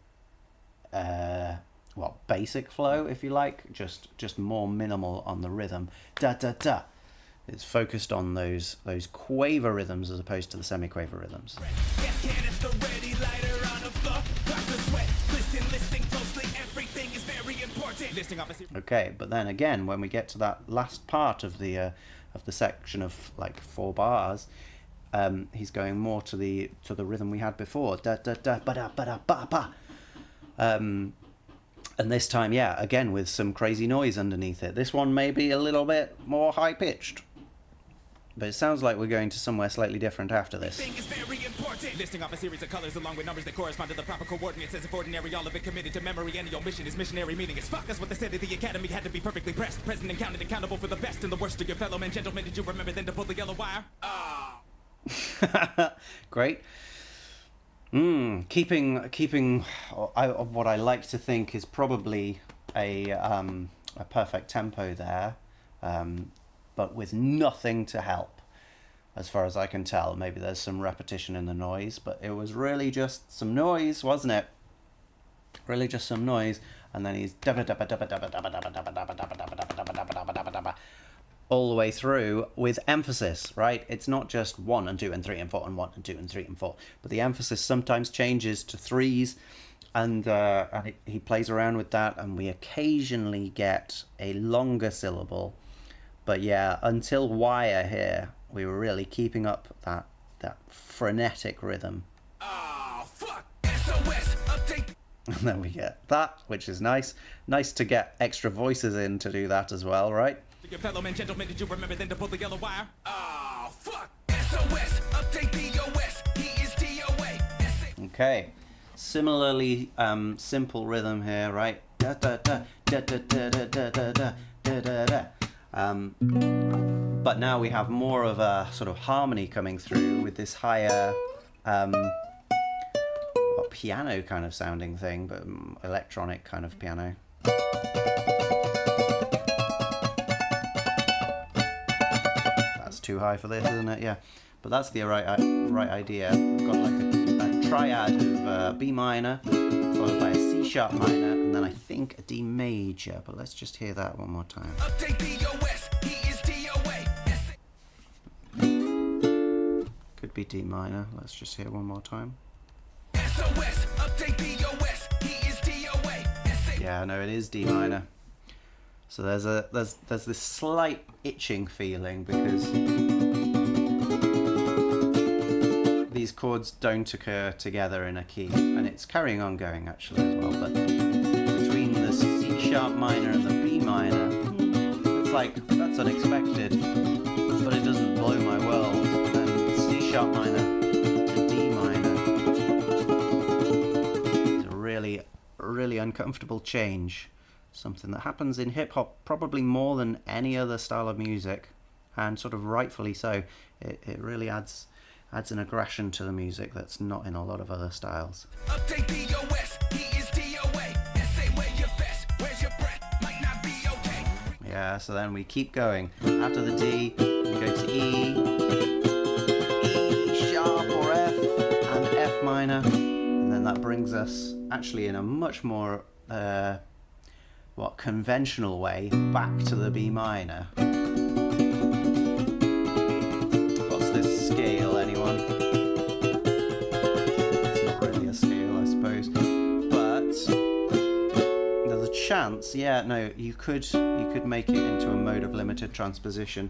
basic flow, if you like, just more minimal on the rhythm. Da da da. It's focused on those quaver rhythms as opposed to the semi-quaver rhythms. Okay, but then again, when we get to that last part of the section of like 4 bars, he's going more to the rhythm we had before. Da da da ba da ba da ba ba. And this time, yeah, again with some crazy noise underneath it. This one may be a little bit more high pitched, but it sounds like we're going to somewhere slightly different after this. Listing off a series of colors along with numbers that correspond to the proper coordinates. As if ordinary, all of it committed to memory. Any omission is missionary meaning as fuck. That's what they said at the academy. Had to be perfectly pressed, present and counted, accountable for the best and the worst of your fellow men. Gentlemen, did you remember then to pull the yellow wire? Great. Keeping what I like to think is probably a perfect tempo there, but with nothing to help, as far as I can tell. Maybe there's some repetition in the noise, but it was really just some noise, wasn't it? Really just some noise, and then he's all the way through with emphasis, right? It's not just 1 and 2 and 3 and 4 and 1 and 2 and 3 and 4, but the emphasis sometimes changes to 3s, and he plays around with that, and we occasionally get a longer syllable. But yeah, until wire here, we were really keeping up that frenetic rhythm. Oh, fuck. SOS, update. And then we get that, which is nice. Nice to get extra voices in to do that as well, right? Your fellow men, gentlemen, did you remember then to pull the yellow wire? Oh, fuck. SOS, update DOS. He is DOA. Okay. Similarly, simple rhythm here, right? Da da da da da da da da da da da da. But now we have more of a sort of harmony coming through with this higher piano kind of sounding thing, but electronic kind of piano. That's too high for this, isn't it? Yeah, but that's the right idea. We've got like a triad of B minor followed by a C sharp minor, and then I think a D major, but let's just hear that one more time. Update DOS. He is DOA. Could be D minor. Let's just hear one more time. SOS, update DOS. He is DOA. Yeah, no, it is D minor. So there's this slight itching feeling because these chords don't occur together in a key, and it's carrying on going actually as well. But between the C sharp minor and the B minor, it's like that's unexpected, but it doesn't blow my world. And C sharp minor to D minor is a really uncomfortable change. Something that happens in hip-hop probably more than any other style of music, and sort of rightfully so. It really adds an aggression to the music that's not in a lot of other styles. Update DOS, he is DOA. Say where your best, where's your breath, might not be okay. Yeah, so then we keep going. After the D, we go to E, E sharp or F, and F minor, and then that brings us actually in a much more conventional way back to the B minor. What's this scale, anyone? It's not really a scale, I suppose, but there's a chance. Yeah, no, you could make it into a mode of limited transposition,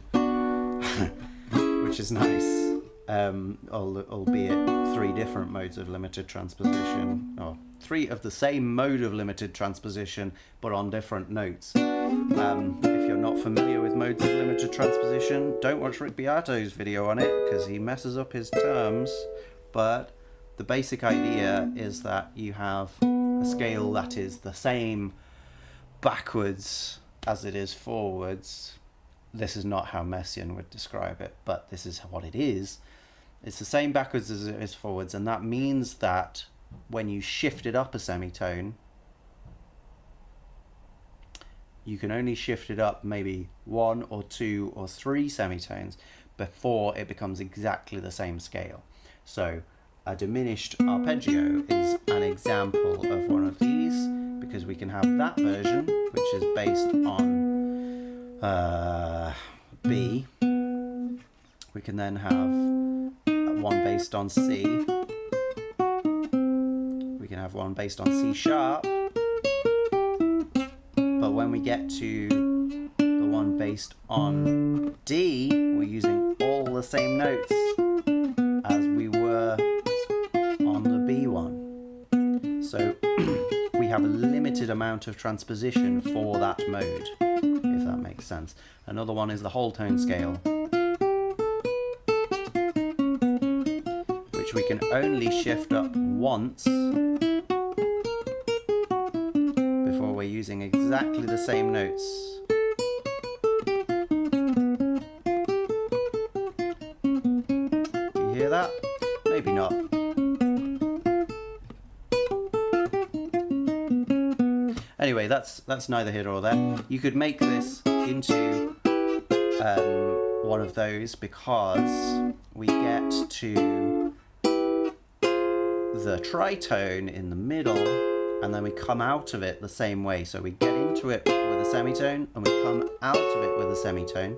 which is nice. Albeit 3 different modes of limited transposition, or 3 of the same mode of limited transposition, but on different notes. If you're not familiar with modes of limited transposition, don't watch Rick Beato's video on it, because he messes up his terms. But the basic idea is that you have a scale that is the same backwards as it is forwards. This is not how Messiaen would describe it, but this is what it is. It's the same backwards as it is forwards, and that means that when you shift it up a semitone, you can only shift it up maybe 1 or 2 or 3 semitones before it becomes exactly the same scale. So a diminished arpeggio is an example of one of these, because we can have that version, which is based on B. We can then have one based on C. We can have one based on C sharp. But when we get to the one based on D, we're using all the same notes as we were on the B one. So we have a limited amount of transposition for that mode, if that makes sense. Another one is the whole tone scale, which we can only shift up once before we're using exactly the same notes. Do you hear that? Maybe not. Anyway, that's neither here nor there. You could make this into one of those, because we get to the tritone in the middle and then we come out of it the same way. So we get into it with a semitone and we come out of it with a semitone.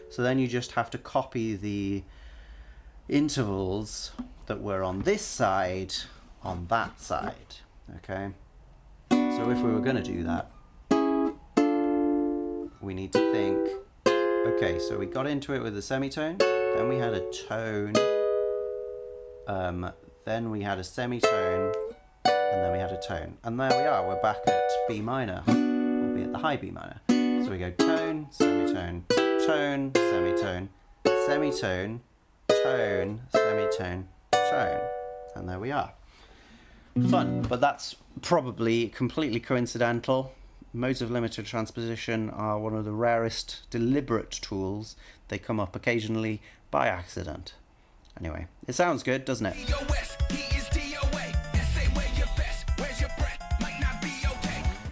So then you just have to copy the intervals that were on this side on that side. Okay, so if we were going to do that, we need to think, okay, so we got into it with a semitone, then we had a tone, then we had a semitone, and then we had a tone. And there we are, we're back at B minor, albeit the high B minor. So we go tone, semitone, tone, semitone, semitone, tone, semitone, tone. And there we are. Fun, but that's probably completely coincidental. Modes of limited transposition are one of the rarest deliberate tools. They come up occasionally by accident. Anyway, it sounds good, doesn't it?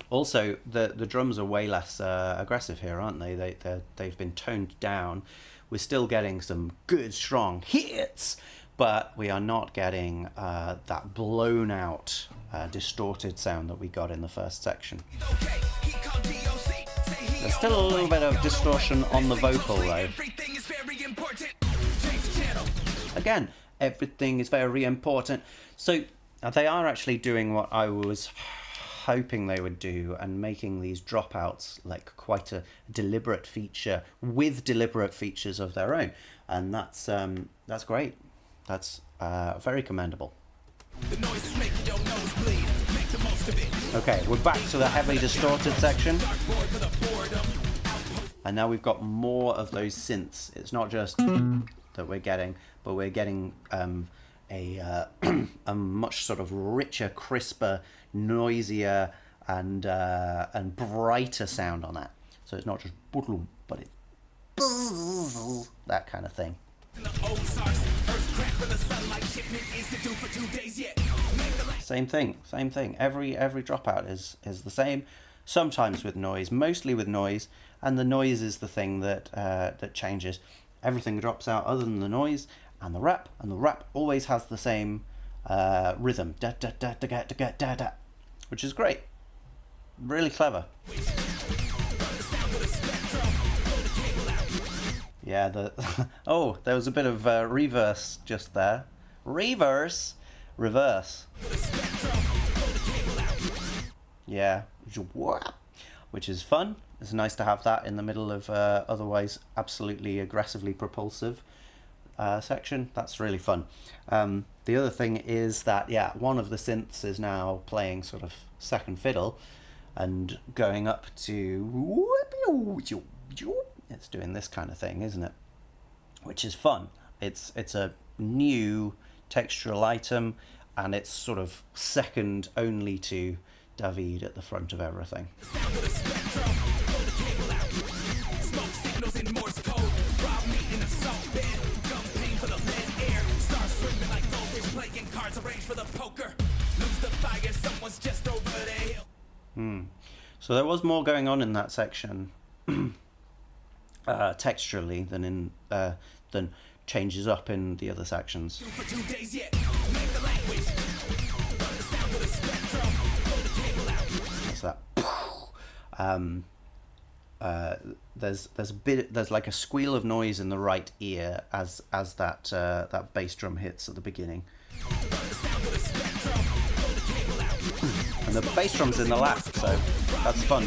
Also, the drums are way less aggressive here, aren't they? They've been toned down. We're still getting some good, strong hits, but we are not getting that blown out, distorted sound that we got in the first section. There's still a little bit of distortion on the vocal though. Again, everything is very important. So they are actually doing what I was hoping they would do, and making these dropouts like quite a deliberate feature with deliberate features of their own, and that's great. That's very commendable. Okay, we're back to the heavily distorted section, and now we've got more of those synths. It's not just that we're getting, but we're getting a much sort of richer, crisper, noisier, and brighter sound on that. So it's not just boodloom, but it's that kind of thing. Same thing. Every dropout is the same. Sometimes with noise, mostly with noise, and the noise is the thing that changes. Everything drops out other than the noise and the rap always has the same rhythm, da da da da da da da da, which is great, really clever. Yeah, oh, there was a bit of reverse just there. Reverse. Yeah, which is fun. It's nice to have that in the middle of otherwise absolutely aggressively propulsive section. That's really fun. The other thing is that, yeah, one of the synths is now playing sort of second fiddle and going up to... It's doing this kind of thing, isn't it? Which is fun. It's a new textural item, and it's sort of second only to David at the front of everything. So there was more going on in that section texturally than changes up in the other sections. What's that? There's like a squeal of noise in the right ear as that bass drum hits at the beginning. And the bass drum's in the lap, so that's fun.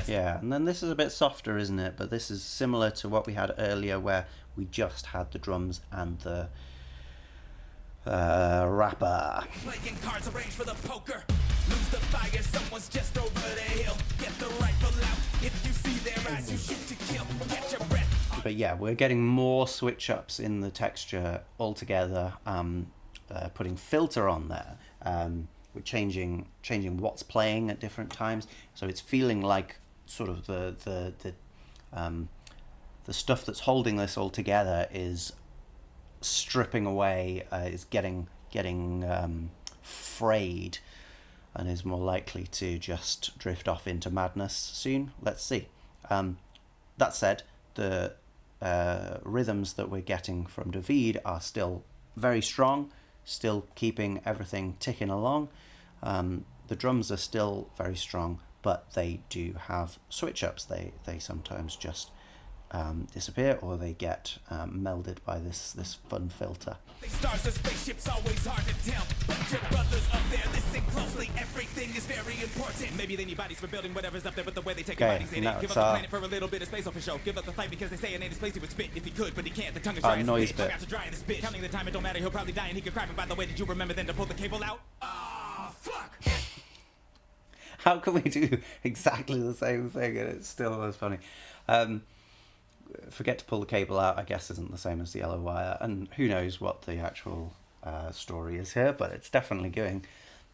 Yeah, and then this is a bit softer, isn't it? But this is similar to what we had earlier, where we just had the drums and the rapper. Playing cards arranged for the poker. Lose the fire, someone's just over the hill. Get the rifle out. If you see their eyes, you shoot to kill. Catch your breath. But yeah, we're getting more switch ups in the texture altogether. Putting filter on there. We're changing what's playing at different times, so it's feeling like sort of the stuff that's holding this all together is stripping away, is getting frayed, and is more likely to just drift off into madness soon. Let's see. That said, the rhythms that we're getting from David are still very strong, still keeping everything ticking along. The drums are still very strong, but they do have switch ups. They sometimes just disappear, or they get melded by this fun filter. Stars and spaceships always hard to tell. But your brothers up there, listen closely. Everything is very important. Maybe they need bodies for building whatever's up there, but the way they take bodies in it. Give up the planet for a little bit of space off a show. Give up the fight because they say it ain't his place. He would spit if he could, but he can't. The tongue is dry as a spit. To dry in this bitch. Counting the time, it don't matter. He'll probably die and he could cry. But by the way, did you remember then to pull the cable out? Ah, fuck. How can we do exactly the same thing and it's still as funny? Forget to pull the cable out, I guess, isn't the same as the yellow wire, and who knows what the actual story is here, but it's definitely going,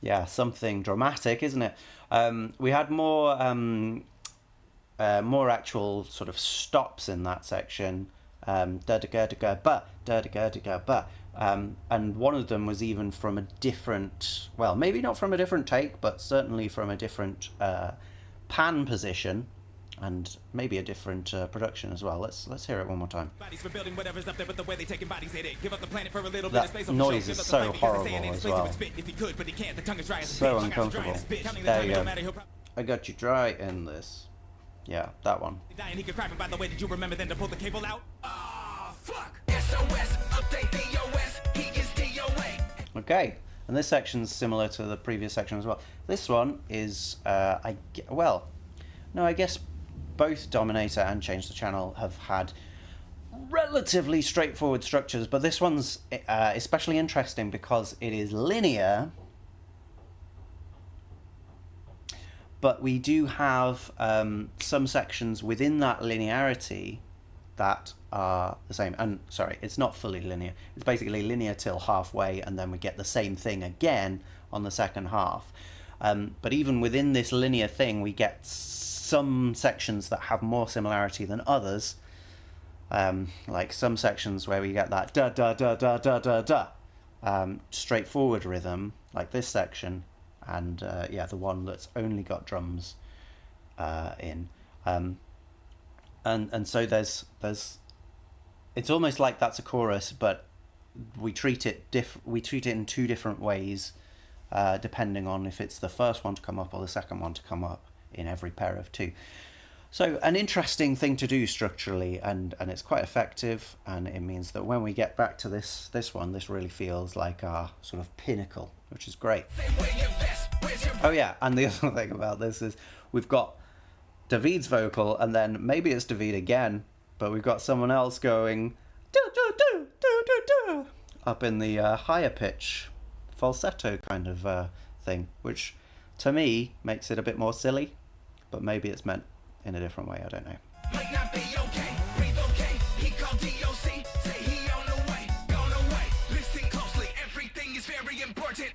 yeah, something dramatic, isn't it? We had more actual sort of stops in that section, and one of them was even from a different, well, maybe not from a different take, but certainly from a different pan position. And maybe a different production as well. Let's hear it one more time. That noise is so horrible as well. So uncomfortable. There you go. I got you dry in this. Yeah, that one. Okay, and this section's similar to the previous section as well. This one is, I guess both Dominator and Change the Channel have had relatively straightforward structures, but this one's especially interesting because it is linear, but we do have some sections within that linearity that are the same. And sorry, it's not fully linear. It's basically linear till halfway, and then we get the same thing again on the second half. But even within this linear thing, we get some sections that have more similarity than others, like some sections where we get that da da da da da da da straightforward rhythm, like this section, and yeah, the one that's only got drums in, and so there's it's almost like that's a chorus, but we treat it in two different ways, depending on if it's the first one to come up or the second one to come up in every pair of two. So an interesting thing to do structurally, and it's quite effective, and it means that when we get back to this one, this really feels like our sort of pinnacle, which is great. Oh yeah, and the other thing about this is we've got David's vocal, and then maybe it's David again, but we've got someone else going do do do do do do up in the higher pitch falsetto kind of thing, which to me makes it a bit more silly, but maybe it's meant in a different way, I don't know. Might not be okay, relocate, he called DOC, say he on the way, gone away, listen closely, everything is very important.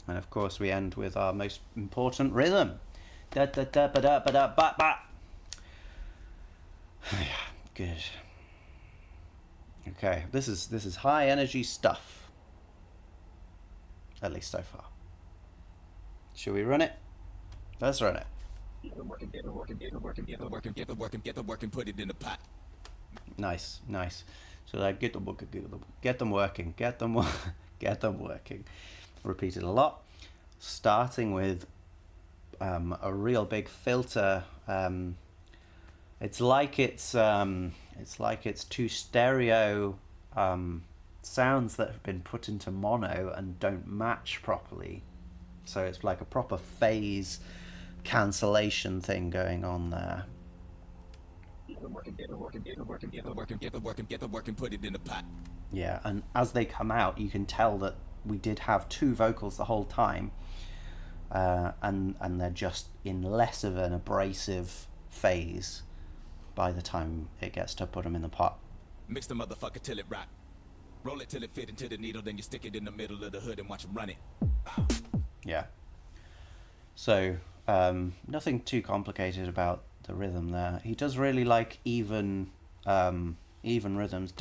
And of course we end with our most important rhythm. Da da da ba da ba da ba ba. Good. Okay, this is high energy stuff. At least so far. Should we run it? Let's run it. Get the work and put it in the pot. Nice. So like get them working, get them working. Repeated a lot. Starting with a real big filter. It's like it's two stereo sounds that have been put into mono and don't match properly. So it's like a proper phase cancellation thing going on there. Get the work and put it in the pot. Yeah, and as they come out, you can tell that we did have two vocals the whole time, and they're just in less of an abrasive phase by the time it gets to put them in the pot. Mix the motherfucker till it rock. Roll it till it fit into the needle, then you stick it in the middle of the hood and watch it run it. Yeah. So nothing too complicated about the rhythm there. He does really like even rhythms,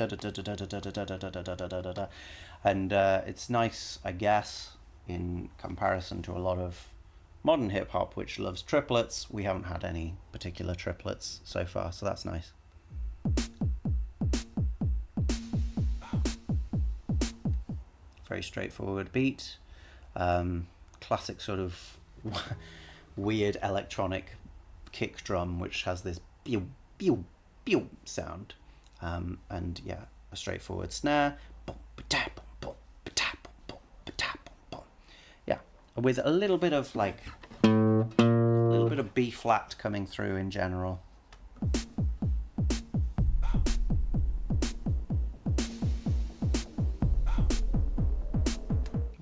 and it's nice, I guess, in comparison to a lot of modern hip hop, which loves triplets. We haven't had any particular triplets so far, so that's nice. Very straightforward beat. Classic sort of weird electronic kick drum, which has this pew pew pew sound, and yeah, a straightforward snare. Yeah, with a little bit of B flat coming through in general.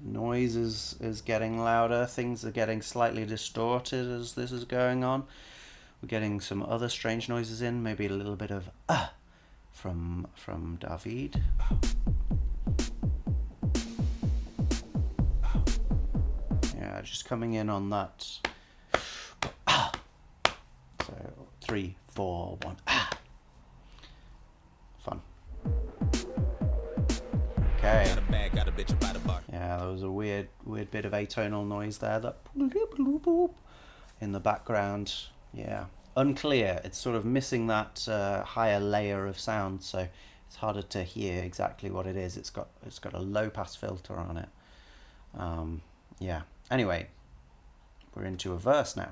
Noise is getting louder. Things are getting slightly distorted as this is going on. We're getting some other strange noises in, maybe a little bit of from David. Yeah, just coming in on that. So 3, 4, 1. Fun. Okay. Yeah, there was a weird bit of atonal noise there. That in the background. Yeah, unclear. It's sort of missing that higher layer of sound, so it's harder to hear exactly what it is. It's got a low pass filter on it. Yeah. Anyway, we're into a verse now.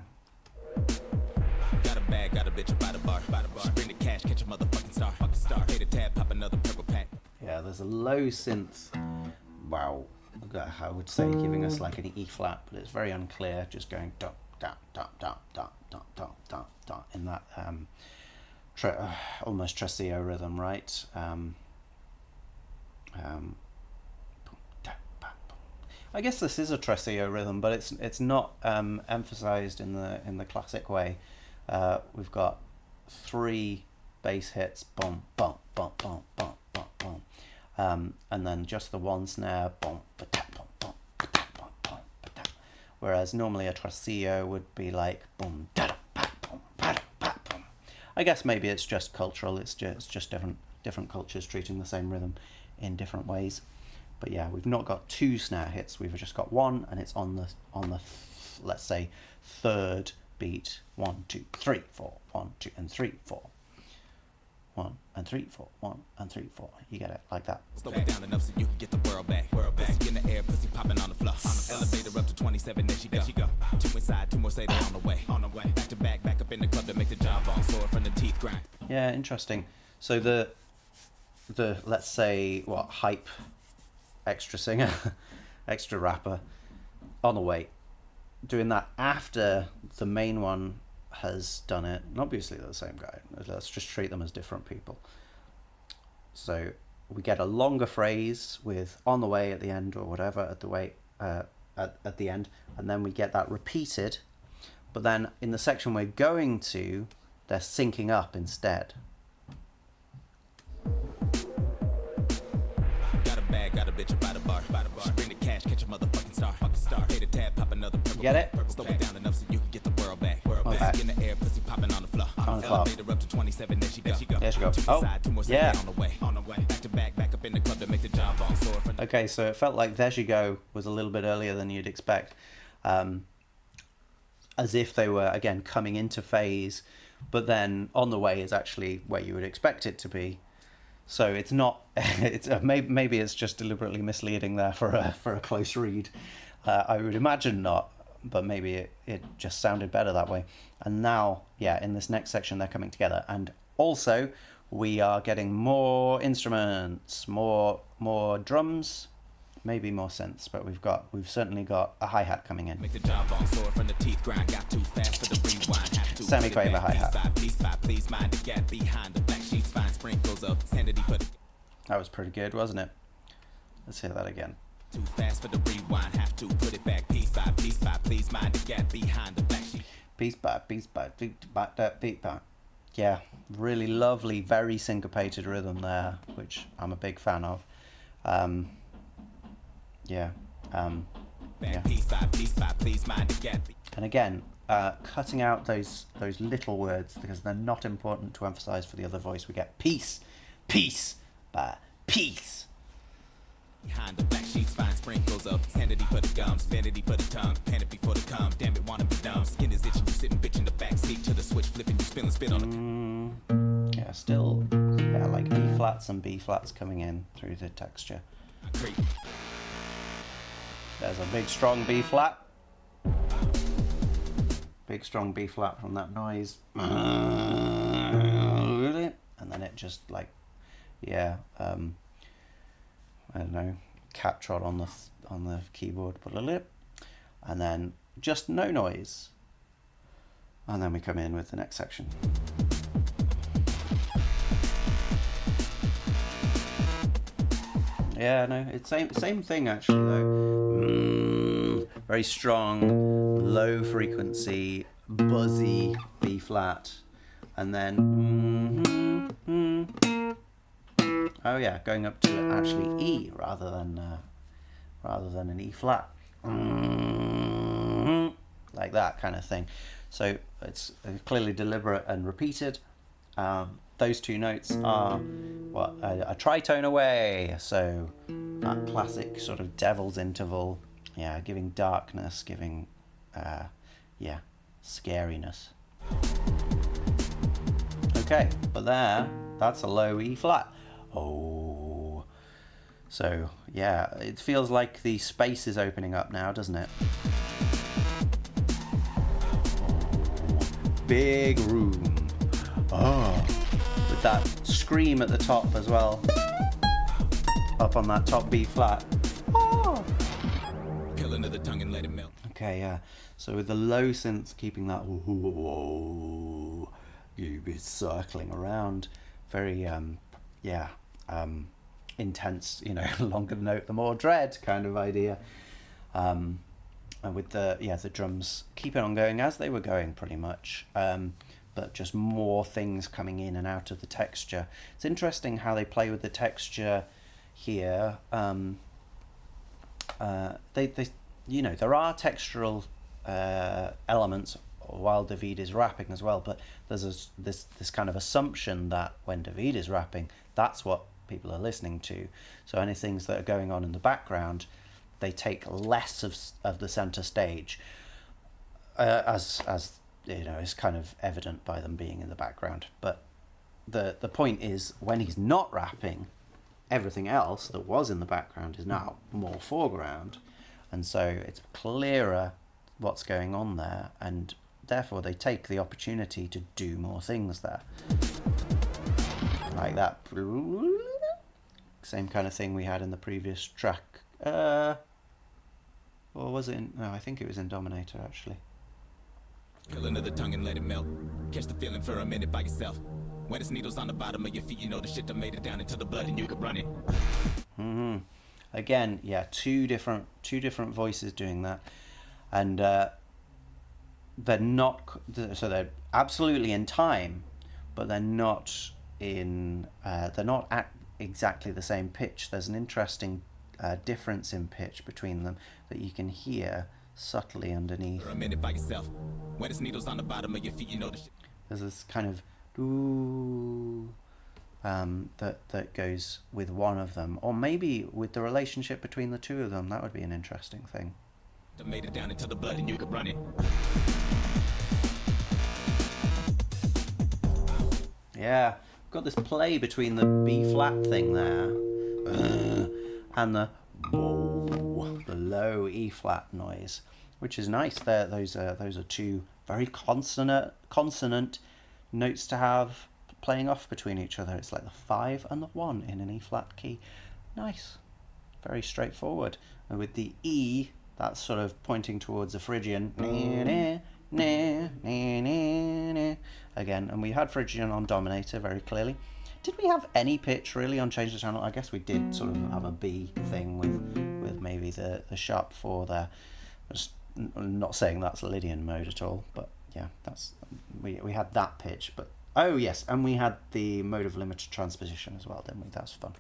Got a bag, got a bitch by the bar. Bring the cash, catch a motherfucking star. Pay the tab, pop another purple pack. Yeah, there's a low synth. Wow, I would say giving us like an E flat, but it's very unclear. Just going dot dot dot dot dot dot dot dot dot in that almost Trescio rhythm, right? I guess this is a Trescio rhythm, but it's not emphasized in the classic way. We've got 3 bass hits, boom, boom, boom, boom, boom, boom, boom, and then just the one snare, boom, ba-tap, boom, boom, ba-tap, boom, boom, ba-tap. Whereas normally a Trescio would be like boom, da-da, ba, boom, ba-da, ba, boom. I guess maybe it's just cultural. It's just different cultures treating the same rhythm in different ways. But yeah, we've not got 2 snare hits. We've just got 1, and it's on the let's say 3rd beat. 1, 2, 3, 4. 1, 2, and 3, 4. 1 and 3, 4. 1 and 3, 4. You get it like that. Slow it down enough so you can get the world back. Pussy in the air, pussy popping on the floor. Elevator up to 27, there she go. 2 inside, 2 more say they on the way. Back to back up in the club to make the job on. Sword from the teeth grind. Yeah, interesting. So the let's say hype extra singer, extra rapper on the way, doing that after the main one has done it. And obviously they're the same guy. Let's just treat them as different people. So we get a longer phrase with on the way at the end or whatever at the end, and then we get that repeated, but then in the section we're going to, they're syncing up instead. Got a bag, got a bitch by the bar. Bring the cash, catch a motherfucking star. Pay the tab, pop another purple. Get it? Slow it down enough so you can get the world back. Pussy in the air, pussy popping on the floor. far. Up to 27, there she go. There she go. To the Oh, side, 2 more yeah. seconds on the way. Back to back up in the club to make the job on sore from the Okay, so it felt like There She Go was a little bit earlier than you'd expect. As if they were, again, coming into phase, but then On the Way is actually where you would expect it to be. So it's not, it's maybe it's just deliberately misleading there for a close read. I would imagine not, but maybe it just sounded better that way. And now, yeah, in this next section, they're coming together. And also, we are getting more instruments, more drums, maybe more synths, but we've certainly got a hi-hat coming in. make the job on sore from the teeth grind. Got too fast for the rewind. Have to Semi-quaver hi-hat. Please mind the gap behind the black sheets. Fine sprinkles of sanity for the That was pretty good, wasn't it? Let's hear that again. too fast for the rewind. Have to put it back piece by piece by. Please mind the gap behind the black sheets. Piece by piece by beat by. Yeah, really lovely, very syncopated rhythm there, which I'm a big fan of. Back piece by piece by. Please mind the gap. And again, cutting out those little words because they're not important to emphasize for the other voice. We get piece by piece. Behind the black sheets, fine sprinkles of sanity for the gums, vanity for the tongue, canopy for the cum. Damn it, wanna be dumb. Skin is itching, you sitting bitch in the back seat to the switch, flipping, you spilling spit on the. Yeah, still, yeah, like E flats and B flats coming in through the texture. Creep. There's a big strong B flat. Big strong B flat from that noise. And then it just like, yeah, I don't know, cat trot on the keyboard, and then just no noise, and then we come in with the next section. Yeah, no, it's same thing actually though. Very strong, low frequency, buzzy B flat, and then oh yeah, going up to actually E rather than an E flat, like that kind of thing. So it's clearly deliberate and repeated. Those two notes are a tritone away. So that classic sort of devil's interval, yeah, giving darkness, giving scariness. Okay, but that's a low E flat. Oh, so yeah, it feels like the space is opening up now, doesn't it? Big room. Oh, with that scream at the top as well. Up on that top B flat. Oh. Peel into the tongue and let it melt. Okay, yeah. So with the low synths keeping that, you'd be circling around. Very, intense, longer the note, the more dread kind of idea. And with the drums keeping on going as they were going pretty much, but just more things coming in and out of the texture. It's interesting how they play with the texture here. There are textural elements while David is rapping as well, but there's this kind of assumption that when David is rapping, that's what people are listening to. So any things that are going on in the background, they take less of the center stage, as is kind of evident by them being in the background. But the point is, when he's not rapping, everything else that was in the background is now more foreground, and so it's clearer what's going on there, and therefore they take the opportunity to do more things there, like that same kind of thing we had in the previous track, or was it no, I think it was in Dominator actually. Peel into the tongue and let it melt. Catch the feeling for a minute by yourself. When it's needles on the bottom of your feet, you know the shit that made it down into the blood and you can run it. Again, yeah, two different voices doing that, and they're not, so they're absolutely in time, but they're not at exactly the same pitch. There's an interesting difference in pitch between them that you can hear subtly underneath. For a minute by yourself. When it's needles on the bottom of your feet, you know the shit. There's this kind of do, that goes with one of them, or maybe with the relationship between the two of them. That would be an interesting thing. Made it down into the blood and you could run it. Yeah, got this play between the B flat thing there and the low E flat noise, which is nice. There, those are two very consonant notes to have playing off between each other. It's like the 5 and the 1 in an E flat key. Nice, very straightforward. And with the E, that's sort of pointing towards a Phrygian. Again, and we had Phrygian on Dominator very clearly. Did we have any pitch really on Change the Channel? I guess we did sort of have a B thing with maybe the sharp 4 there. I'm not saying that's Lydian mode at all, but yeah, that's we had that pitch. But oh yes, and we had the mode of limited transposition as well, didn't we? That's fun.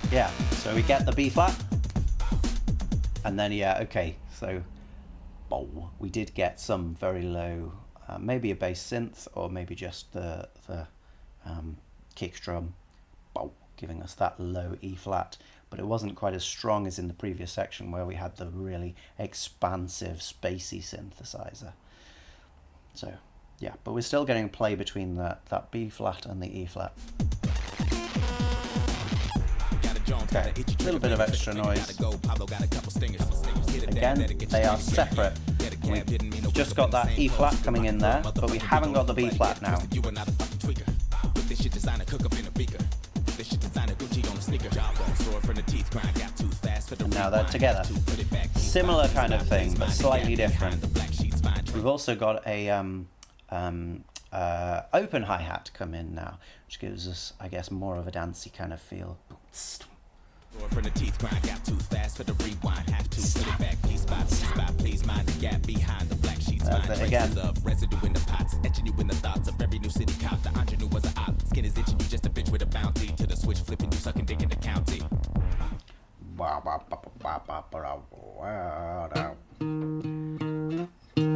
Yeah, so we get the B flat, and then yeah, okay, so we did get some very low, maybe a bass synth, or maybe just the kick drum, giving us that low E flat, but it wasn't quite as strong as in the previous section where we had the really expansive, spacey synthesizer. So yeah, but we're still getting a play between that B flat and the E flat. Okay, a little bit of extra noise. Again, they are separate. We've just got that E flat coming in there, but we haven't got the B flat now. And now they're together. Similar kind of thing, but slightly different. We've also got a open hi-hat come in now, which gives us, I guess, more of a dancey kind of feel. From the teeth grind got too fast for the rewind. Have to put it back piece by please mind the gap behind the black sheets. That's it again. Of residue in the pots, etching you in the thoughts of every new city cop. The ingenue was an op. Skin is itching you just a bitch with a bounty. To the switch flipping you sucking dick in the county.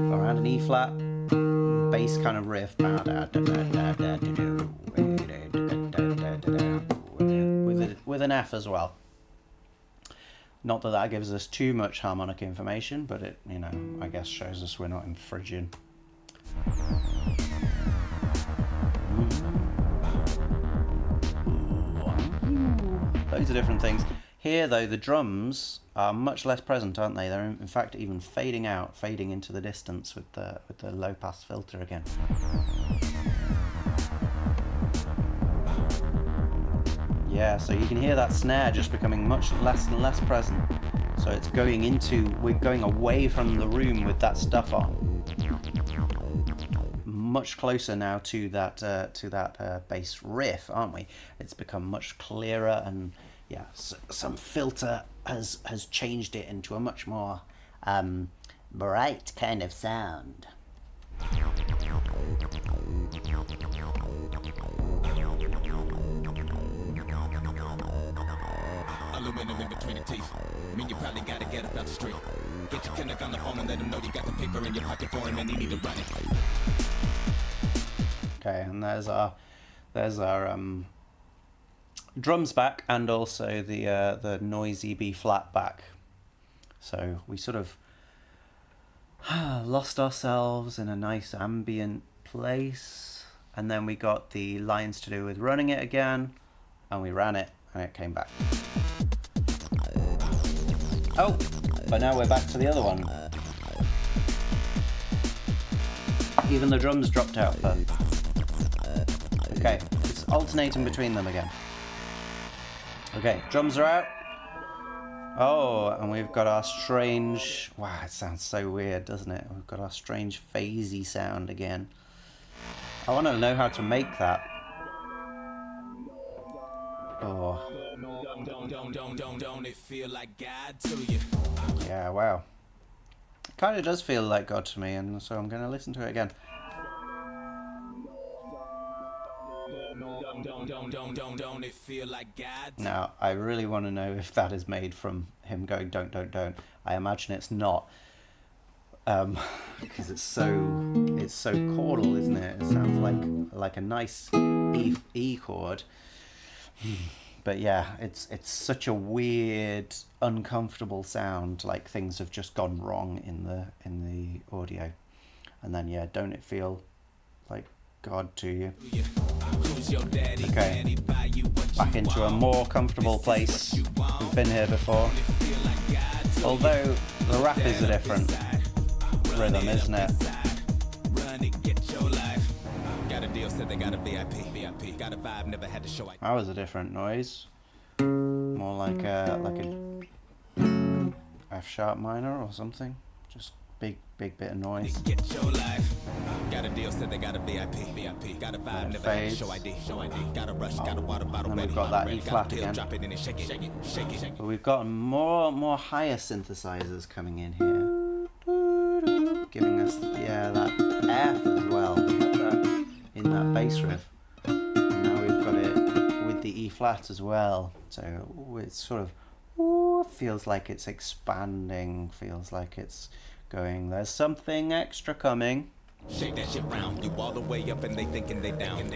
Around an E flat, bass kind of riff. With an F as well. Not that gives us too much harmonic information, but it, you know, I guess shows us we're not in Phrygian. Loads of different things. Here, though, the drums are much less present, aren't they? They're in fact even fading out, fading into the distance with the low pass filter again. Yeah, so you can hear that snare just becoming much less and less present. So it's we're going away from the room with that stuff on. Much closer now to that bass riff, aren't we? It's become much clearer, and yeah, some filter has changed it into a much more bright kind of sound. Aluminum in between the teeth. I mean, you probably gotta get up out the street. Get your kinnick on the phone and let him know you got the paper in your pocket for him and he need to run it. Okay, and there's our drums back, and also the noisy B flat back. So we sort of lost ourselves in a nice ambient place, and then we got the lines to do with running it again, and we ran it and it came back. Oh, but now we're back to the other one. Even the drums dropped out first. Okay, it's alternating between them again. Okay, drums are out. Oh, and we've got our strange... Wow, it sounds so weird, doesn't it? We've got our strange phasey sound again. I want to know how to make that. Oh. Don't it feel like God to you? Yeah, wow. It kind of does feel like God to me, and so I'm going to listen to it again. Don't it feel like God? Now, I really want to know if that is made from him going don't. I imagine it's not. because it's so chordal, isn't it? It sounds like a nice E chord. But yeah, it's such a weird, uncomfortable sound, like things have just gone wrong in the audio. And then yeah, don't it feel like God to you? Okay, back into a more comfortable place. We've been here before. Although the rap is a different rhythm, isn't it? That was a different noise. More like a F sharp minor or something. Just big bit of noise. Got a deal, said they got a VIP. Got a vibe, never had a show ID. Got a rush, got a water bottle ready. We've got that E flat again. Drop it in and shake it. But we've got more higher synthesizers coming in here, giving us that F as well. We had that in that bass riff. And now we've got it with the E flat as well. So it's sort of feels like it's expanding. Feels like it's going. There's something extra coming. Shake that shit round, you all the way up and they thinking they down.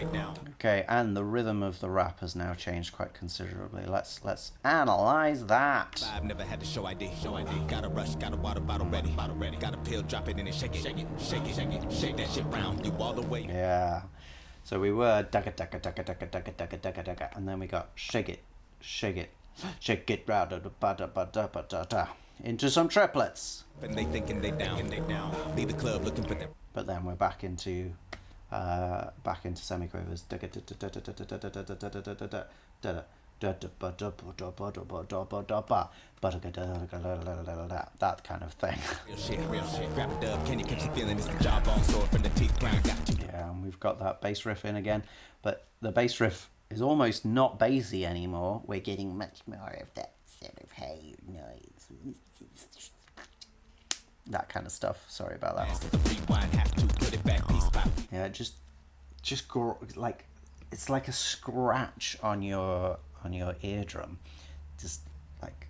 Okay, and the rhythm of the rap has now changed quite considerably. Let's analyze that. I've never had to show ID. Got a rush, got a water bottle ready. Got a pill, drop it in and shake it. Shake that shit round, you all the way. Yeah. So we were daga, and then we got shake it round into some triplets. And they thinking they down. Leave the club looking for them. But then we're back into semiquavers. That kind of thing. Real shit. Grab a dub, can you catch the feeling? It's the jawbone sore from the teeth grind. Got you. Yeah, and we've got that bass riff in again, but the bass riff is almost not bassy anymore. We're getting much more of that sort of high noise. That kind of stuff. Sorry about that. Yeah, just like it's like a scratch on your eardrum. Just like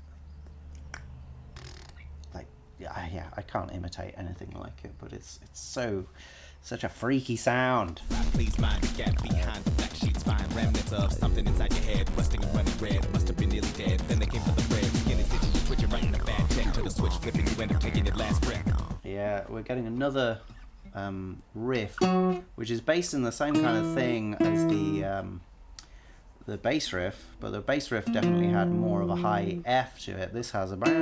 yeah, I can't imitate anything like it, but it's such a freaky sound. Please mind the gap behind the fact sheets. Find remnants of something inside your head. Rusting and running red. Must have been nearly dead. Then they came for the bread. Skin and stitches, you switch it right in the bad check to the switch, flipping. You end up taking your last breath. Yeah, we're getting another riff, which is based in the same kind of thing as the bass riff, but the bass riff definitely had more of a high F to it. This has a like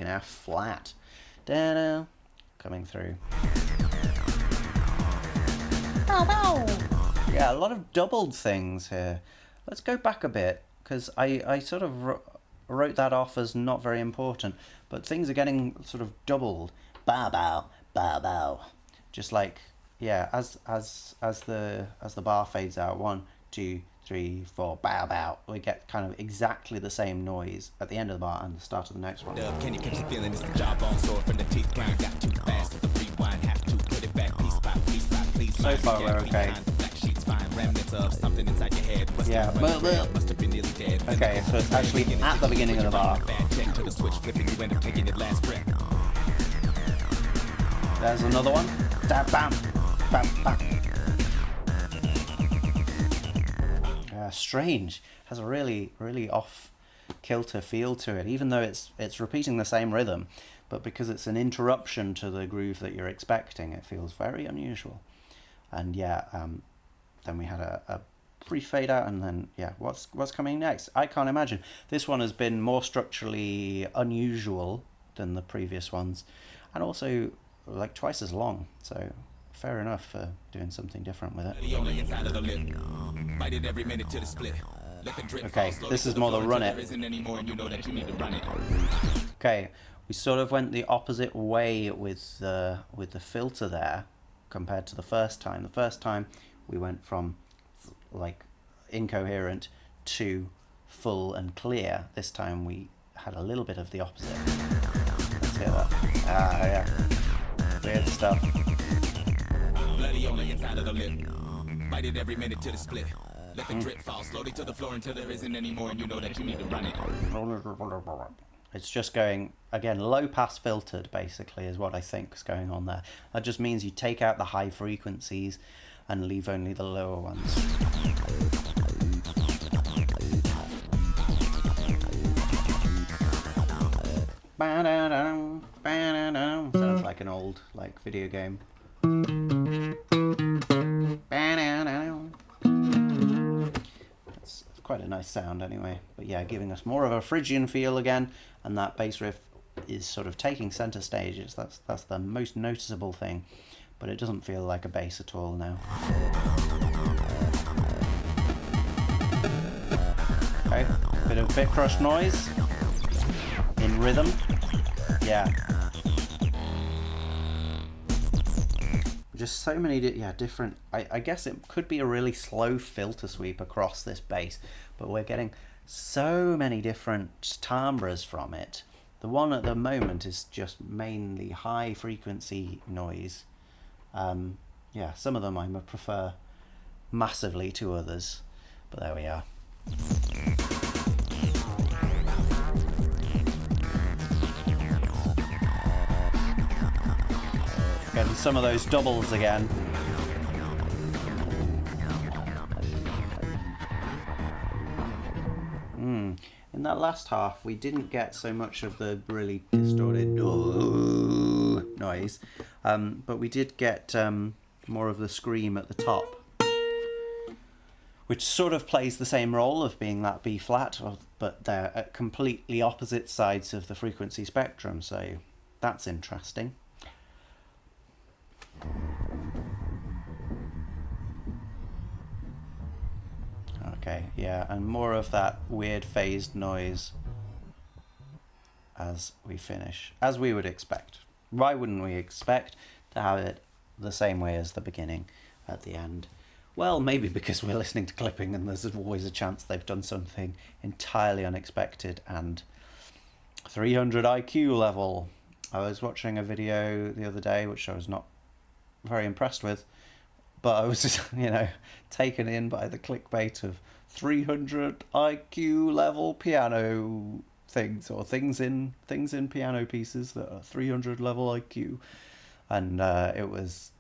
an F flat coming through. Yeah, a lot of doubled things here. Let's go back a bit, because I sort of wrote that off as not very important, but things are getting sort of doubled. Bow bow, bow bow. Just like, yeah, as the bar fades out, 1, 2, 3, 4, bow bow, we get kind of exactly the same noise at the end of the bar and the start of the next one. Can you catch the feeling? It's the jawbone sore from the teeth grind. Got too fast. The rewind, have to put it back piece by piece. So far we're okay. Yeah, okay, so it's actually at the beginning of the bar. There's another one. Bam, bam, bam. Strange. Has a really off kilter feel to it, even though it's repeating the same rhythm, but because it's an interruption to the groove that you're expecting, it feels very unusual. And yeah, then we had a brief fade out, and then yeah, what's coming next? I can't imagine. This one has been more structurally unusual than the previous ones, and also like twice as long, so fair enough for doing something different with it. Okay, this is more the run it. Okay, we sort of went the opposite way with the filter there compared to the first time. The first time we went from like incoherent to full and clear. This time we had a little bit of the opposite. Let's hear that. Yeah. Weird stuff. Bloody on the inside of the lip. Bite it every minute to the split. Let the drip fall slowly to the floor until there isn't any more, and you know that you need to run it. It's just going again, low pass filtered basically is what I think is going on there. That just means you take out the high frequencies and leave only the lower ones. Sounds like an old video game. It's quite a nice sound anyway. But yeah, giving us more of a Phrygian feel again, and that bass riff is sort of taking center stage. That's the most noticeable thing, but it doesn't feel like a bass at all now. Okay, bit of bit crush noise in rhythm. Yeah. Just so many different, I guess it could be a really slow filter sweep across this bass, but we're getting so many different timbres from it. The one at the moment is just mainly high frequency noise. Yeah, some of them I prefer massively to others, but there we are. Getting some of those doubles again. In that last half, we didn't get so much of the really distorted noise, but we did get more of the scream at the top, which sort of plays the same role of being that B flat, but they're at completely opposite sides of the frequency spectrum, so that's interesting. Okay, yeah, and more of that weird phased noise as we finish, as we would expect. Why wouldn't we expect to have it the same way as the beginning at the end? Well, maybe because we're listening to clipping and there's always a chance they've done something entirely unexpected and 300 IQ level. I was watching a video the other day, which I was not very impressed with, but I was just, taken in by the clickbait of 300 IQ level piano things, or things in piano pieces that are 300 level IQ, and it was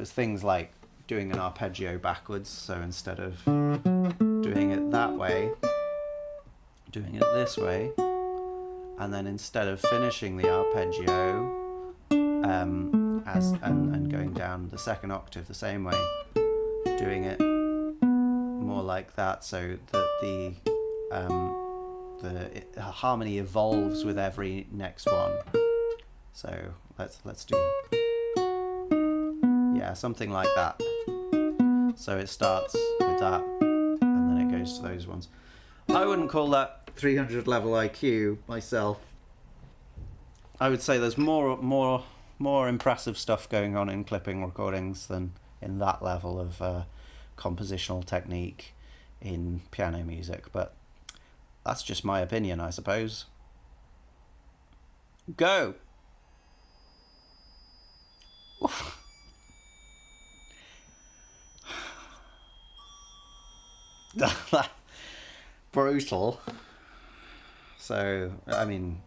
things like doing an arpeggio backwards. So instead of doing it that way, doing it this way, and then instead of finishing the arpeggio and going down the second octave the same way, doing it more like that, so that the harmony evolves with every next one. So let's do something like that. So it starts with that, and then it goes to those ones. I wouldn't call that 300 level IQ myself. I would say there's more impressive stuff going on in clipping recordings than in that level of compositional technique in piano music, but that's just my opinion, I suppose. Go! Brutal. So, I mean,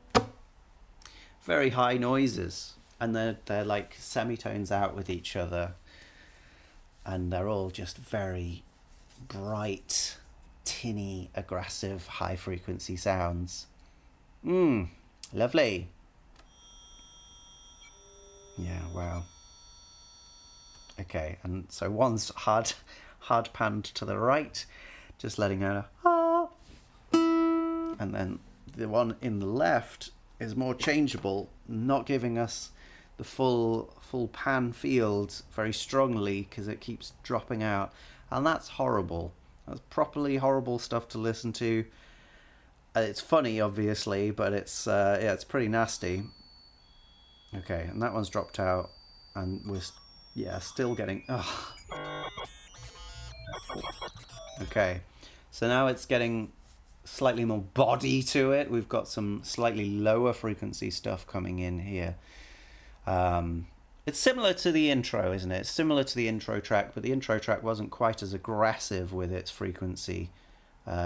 very high noises, and they're like semitones out with each other, and they're all just very bright, tinny, aggressive, high frequency sounds. Lovely. Yeah, wow. Okay, and so one's hard panned to the right, just letting out a and then the one in the left is more changeable, not giving us the full pan field very strongly because it keeps dropping out, and that's horrible. That's properly horrible stuff to listen to. It's funny, obviously, but it's pretty nasty. Okay, and that one's dropped out, and we're still getting Okay, so now it's getting slightly more body to it. We've got some slightly lower frequency stuff coming in here. It's similar to the intro, isn't it? It's similar to the intro track, but the intro track wasn't quite as aggressive with its frequency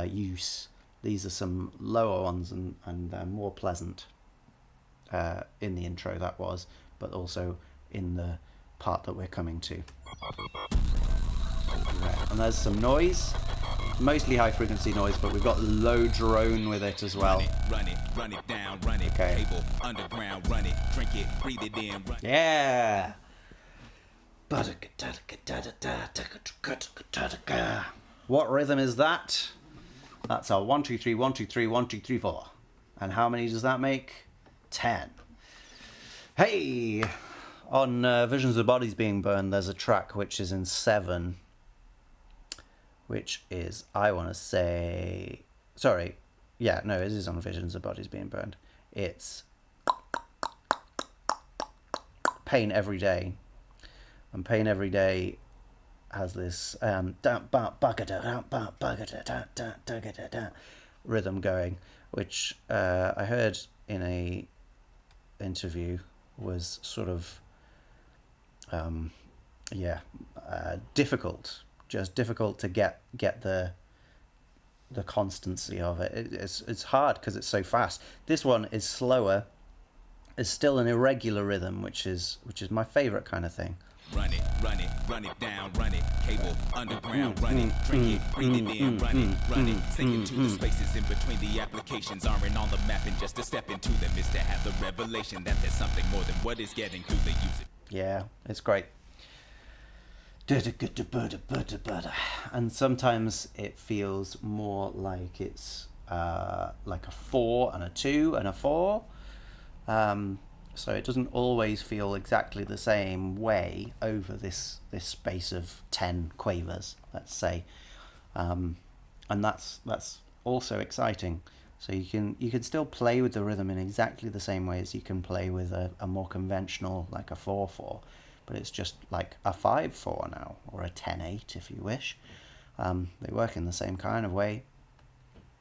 use. These are some lower ones and more pleasant. in the intro that was, but also in the part that we're coming to. Right. And there's some noise, mostly high frequency noise, but we've got low drone with it as well. Run it down, run it. Okay. Cable, underground, run it, drink it, breathe it in, run it. Yeah. What rhythm is that? That's a 1 2 3 1 2 3 1 2 3 4. And how many does that make? 10. Hey, on Visions of Bodies Being Burned, there's a track which is in 7, which is, I want to say, sorry, yeah, no, it is on Visions of Bodies Being Burned. It's Pain Every Day. And Pain Every Day has this rhythm going, which I heard in a interview was sort of difficult, just difficult to get the constancy of it. It's hard because it's so fast. This one is slower. It's still an irregular rhythm, which is my favorite kind of thing. Run it down, run it, cable, underground, run it, drink it, breathe it in, run it, sink into the spaces in between the applications aren't on the map, and just to step into them is to have the revelation that there's something more than what is getting through the user. Yeah, it's great. And sometimes it feels more like it's like a 4 and a 2 and a 4. So it doesn't always feel exactly the same way over this space of 10 quavers, let's say, and that's also exciting. So you can still play with the rhythm in exactly the same way as you can play with a more conventional, like a 4/4, but it's just like a 5/4 now, or a 10/8 if you wish. They work in the same kind of way.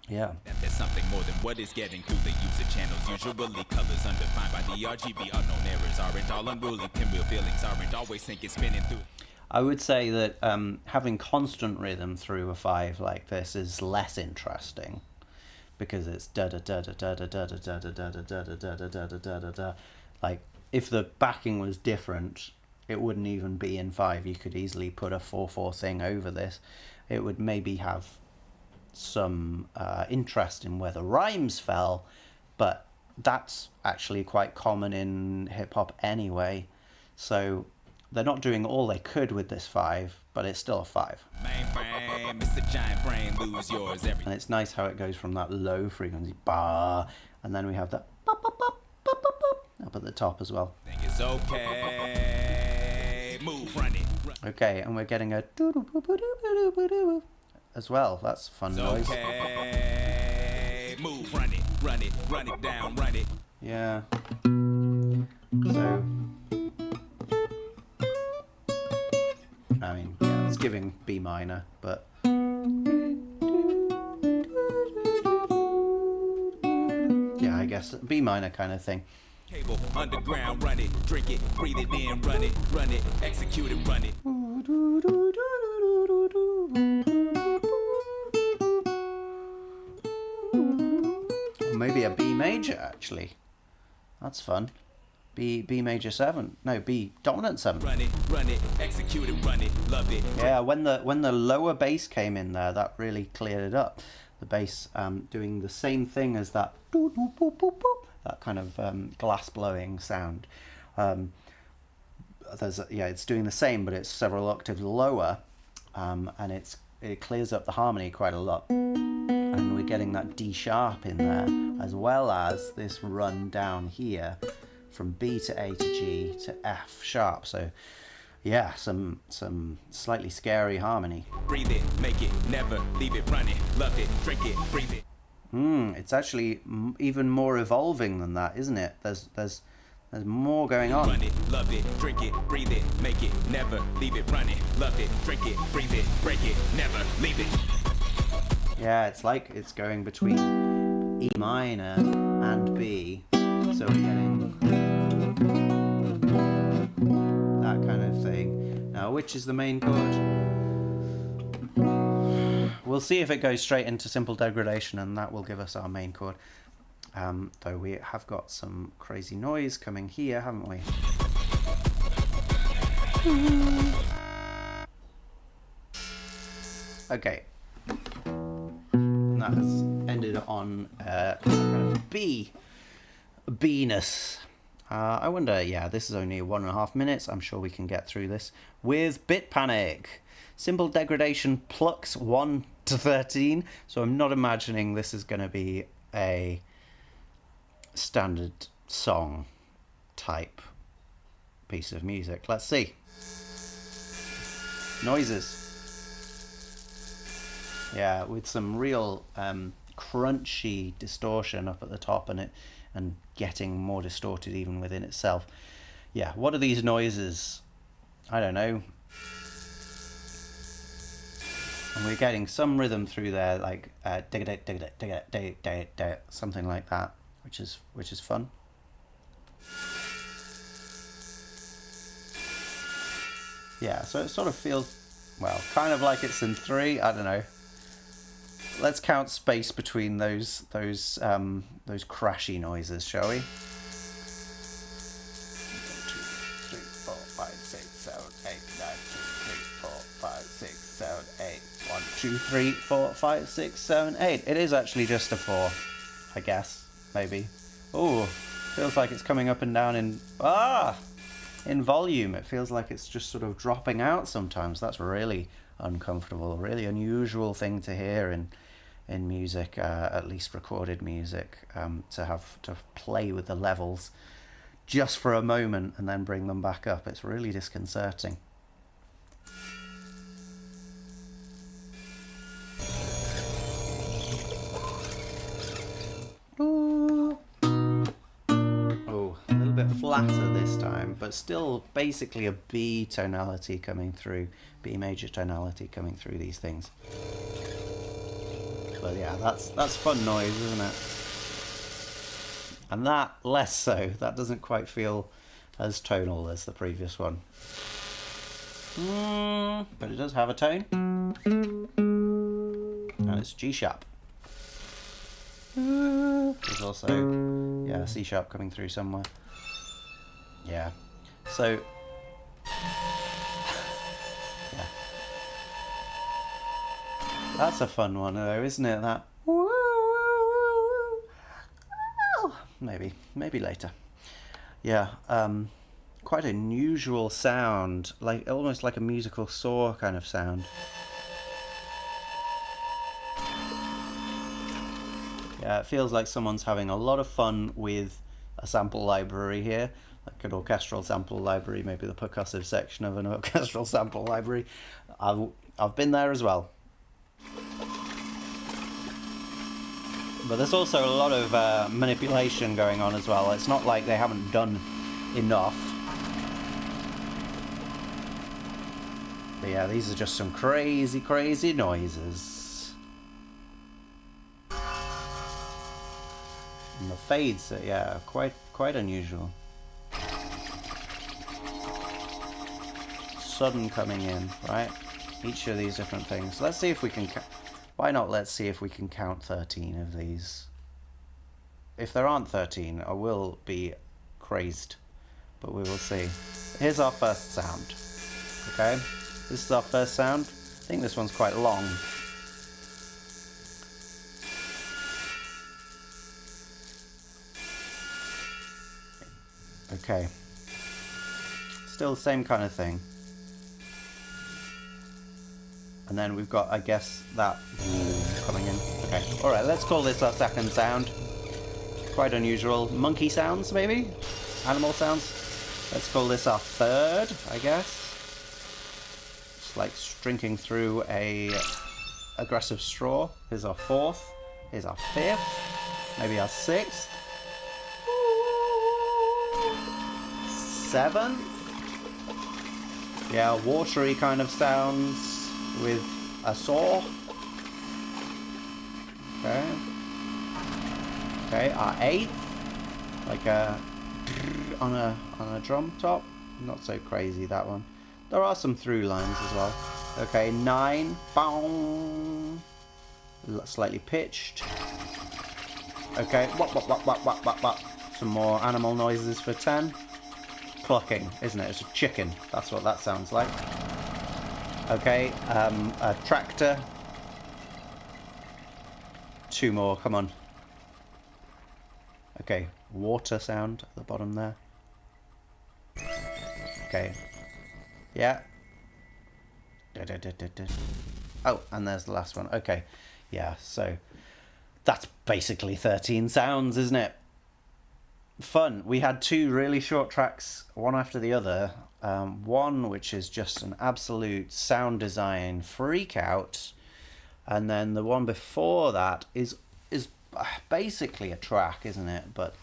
Yeah. That there's something more than what is getting through the user channels. Usually colors undefined by the RGB. Unknown errors aren't all unruly. Pinwheel feelings aren't always sinking, spinning through. I would say that having constant rhythm through a 5 like this is less interesting, because it's da da da da da da da da da da da da da da da da da da da. Like, if the backing was different, it wouldn't even be in 5. You could easily put a 4/4 thing over this. It would maybe have some interest in where the rhymes fell, but that's actually quite common in hip-hop anyway, so they're not doing all they could with this 5, but it's still a 5. Mainframe, it's a giant brain, lose yours every. And it's nice how it goes from that low frequency bar, and then we have that bop, bop, bop, bop, bop, bop, up at the top as well. Think it's okay, move, run it. Okay, and we're getting a doo-doo-boo-boo-doo-boo-doo-boo as well. That's a fun noise. Okay, move, run it down, run it. Yeah. So, I mean, yeah, it's giving B minor, but yeah, I guess B minor kind of thing. Cable, underground, run it, drink it, breathe it in, run it, execute it, run it. Or maybe a B major, actually. That's fun. B major 7. No, B dominant 7. Run it, execute it, run it, love it. Yeah, when the lower bass came in there, that really cleared it up. The bass doing the same thing as that that kind of glass blowing sound. It's doing the same, but it's several octaves lower, and it clears up the harmony quite a lot. And we're getting that D sharp in there, as well as this run down here from B to A to G to F sharp. So yeah, some slightly scary harmony. Breathe it, make it, never leave it, run it, love it, drink it, breathe it. It's actually even more evolving than that, isn't it? There's more going on. Run it, love it, drink it, breathe it, make it, never leave it, run it, love it, drink it, breathe it, break it, never leave it. Yeah, it's like it's going between E minor and B, so we're getting that kind of thing. Now, which is the main chord? We'll see if it goes straight into simple degradation, and that will give us our main chord. Though we have got some crazy noise coming here, haven't we? Okay. And that has ended on kind of B-ness. I wonder, yeah, this is only 1.5 minutes. I'm sure we can get through this with Bitpanic. Simple degradation, Plucks 1 to 13. So I'm not imagining this is going to be a standard song type piece of music. Let's see. Noises. Yeah, with some real crunchy distortion up at the top and getting more distorted even within itself. Yeah, what are these noises? I don't know. And we're getting some rhythm through there, like something like that, which is fun. Yeah, so it sort of feels, well, kind of like it's in 3. I don't know. Let's count space between those crashy noises, shall we? 1, 2, 3, 4, 5, 6, 7, 8, 9, 2, 3, 4, 5, 6, 7, 8. 1, 2, 3, 4, 5, 6, 7, 8. It is actually just a 4, I guess, maybe. Oh, feels like it's coming up and down in volume. It feels like it's just sort of dropping out sometimes. That's really uncomfortable, a really unusual thing to hear in music, at least recorded music, to have to play with the levels just for a moment and then bring them back up. It's really disconcerting. Ooh. Oh, a little bit flatter this time, but still basically a B tonality coming through, B major tonality coming through these things. But yeah, that's fun noise, isn't it? And that less so. That doesn't quite feel as tonal as the previous one. But it does have a tone. And it's G sharp. There's also, yeah, C sharp coming through somewhere. Yeah. So, yeah. That's a fun one though, isn't it? That. Maybe later. Yeah. Quite an unusual sound, like almost like a musical saw kind of sound. Yeah, it feels like someone's having a lot of fun with a sample library here, like an orchestral sample library, maybe the percussive section of an orchestral sample library. I've been there as well. But there's also a lot of manipulation going on as well. It's not like they haven't done enough. But yeah, these are just some crazy, crazy noises. And the fades, yeah, quite unusual. Sudden coming in, right? Each of these different things. Let's see if we can. Why not? Let's see if we can count 13 of these. If there aren't 13, I will be crazed, but we will see. Here's our first sound. Okay, this is our first sound. I think this one's quite long. Okay. Still the same kind of thing. And then we've got, I guess, that coming in. Okay. Alright, let's call this our second sound. Quite unusual. Monkey sounds, maybe? Animal sounds? Let's call this our third, I guess. It's like drinking through a aggressive straw. Here's our fourth. Here's our fifth. Maybe our sixth. Seventh. Yeah, watery kind of sounds with a saw. Okay. Okay, our eighth. Like a on a drum top. Not so crazy, that one. There are some through lines as well. Okay, 9. Boom. Slightly pitched. Okay, wop. Some more animal noises for 10. Clucking, isn't it? It's a chicken. That's what that sounds like. Okay, a tractor. 2 more, come on. Okay, water sound at the bottom there. Okay. Yeah. Oh, and there's the last one. Okay. Yeah, so that's basically 13 sounds, isn't it? Fun. We had 2 really short tracks, one after the other. One which is just an absolute sound design freak out, and then the one before that is basically a track, isn't it? But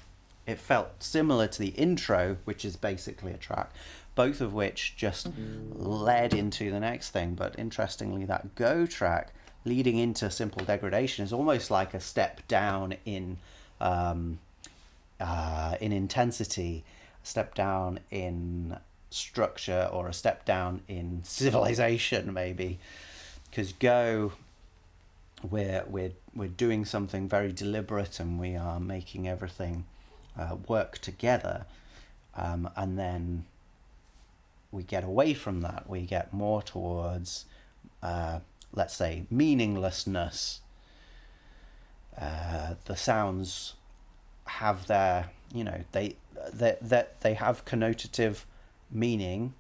it felt similar to the intro, which is basically a track, both of which just led into the next thing. But interestingly, that Go track leading into Simple Degradation is almost like a step down in intensity, a step down in structure, or a step down in civilization, maybe. Because Go, we're doing something very deliberate, and we are making everything work together, and then we get away from that. We get more towards, let's say, meaninglessness. The sounds have their, they have connotative meaning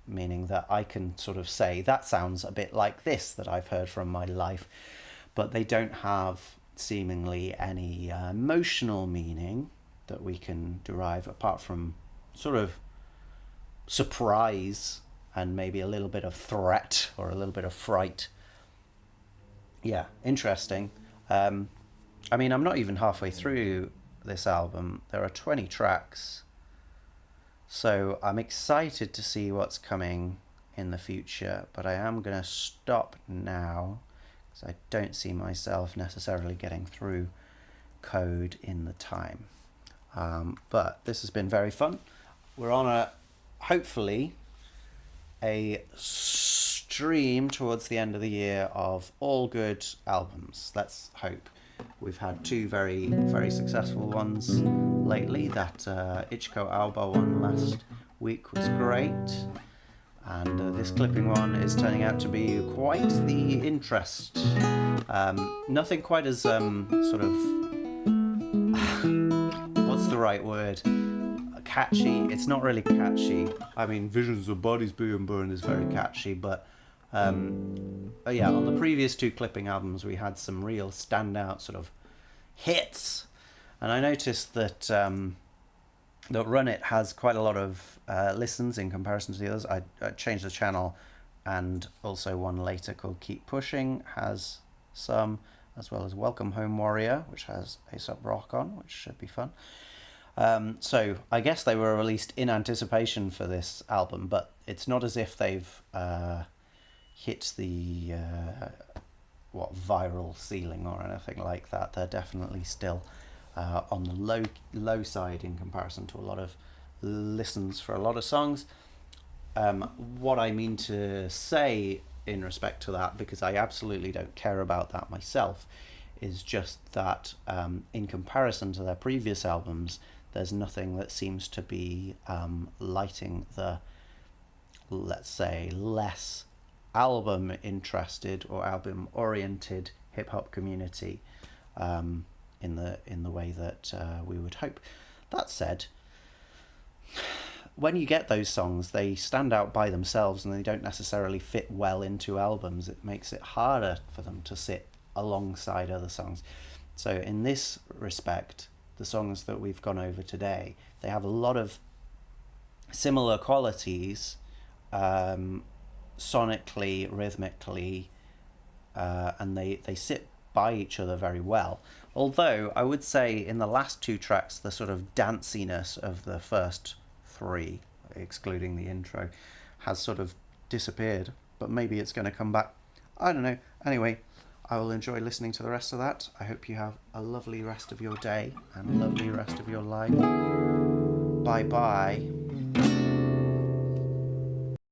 that I can sort of say that sounds a bit like this that I've heard from my life, but they don't have seemingly any emotional meaning that we can derive apart from sort of surprise and maybe a little bit of threat or a little bit of fright. Yeah, interesting. I mean, I'm not even halfway through this album. There are 20 tracks, so I'm excited to see what's coming in the future, but I am going to stop now because I don't see myself necessarily getting through code in the time. But this has been very fun. We're on hopefully a stream towards the end of the year of all good albums. Let's hope. We've had 2 very, very successful ones lately. That Ichiko Aoba one last week was great, and this clipping one is turning out to be quite the interest. Nothing quite as sort of what's the right word? Catchy. It's not really catchy. I mean, Visions of Bodies Being Burned is very catchy, but yeah, on the previous 2 clipping albums we had some real standout sort of hits, and I noticed that that Run It has quite a lot of listens in comparison to the others. I changed the channel, and also one later called Keep Pushing has some, as well as Welcome Home Warrior, which has Aesop Rock on, which should be fun. So I guess they were released in anticipation for this album, but it's not as if they've hit the viral ceiling or anything like that. They're definitely still on the low side in comparison to a lot of listens for a lot of songs. What I mean to say in respect to that, because I absolutely don't care about that myself, is just that in comparison to their previous albums, there's nothing that seems to be lighting the, let's say, less album interested or album oriented hip hop community in the way that we would hope. That said, when you get those songs, they stand out by themselves and they don't necessarily fit well into albums. It makes it harder for them to sit alongside other songs. So in this respect, the songs that we've gone over today, they have a lot of similar qualities, sonically, rhythmically, and they sit by each other very well. Although I would say in the last 2 tracks, the sort of danciness of the first 3, excluding the intro, has sort of disappeared, but maybe it's going to come back. I don't know. Anyway, I will enjoy listening to the rest of that. I hope you have a lovely rest of your day and a lovely rest of your life. Bye bye.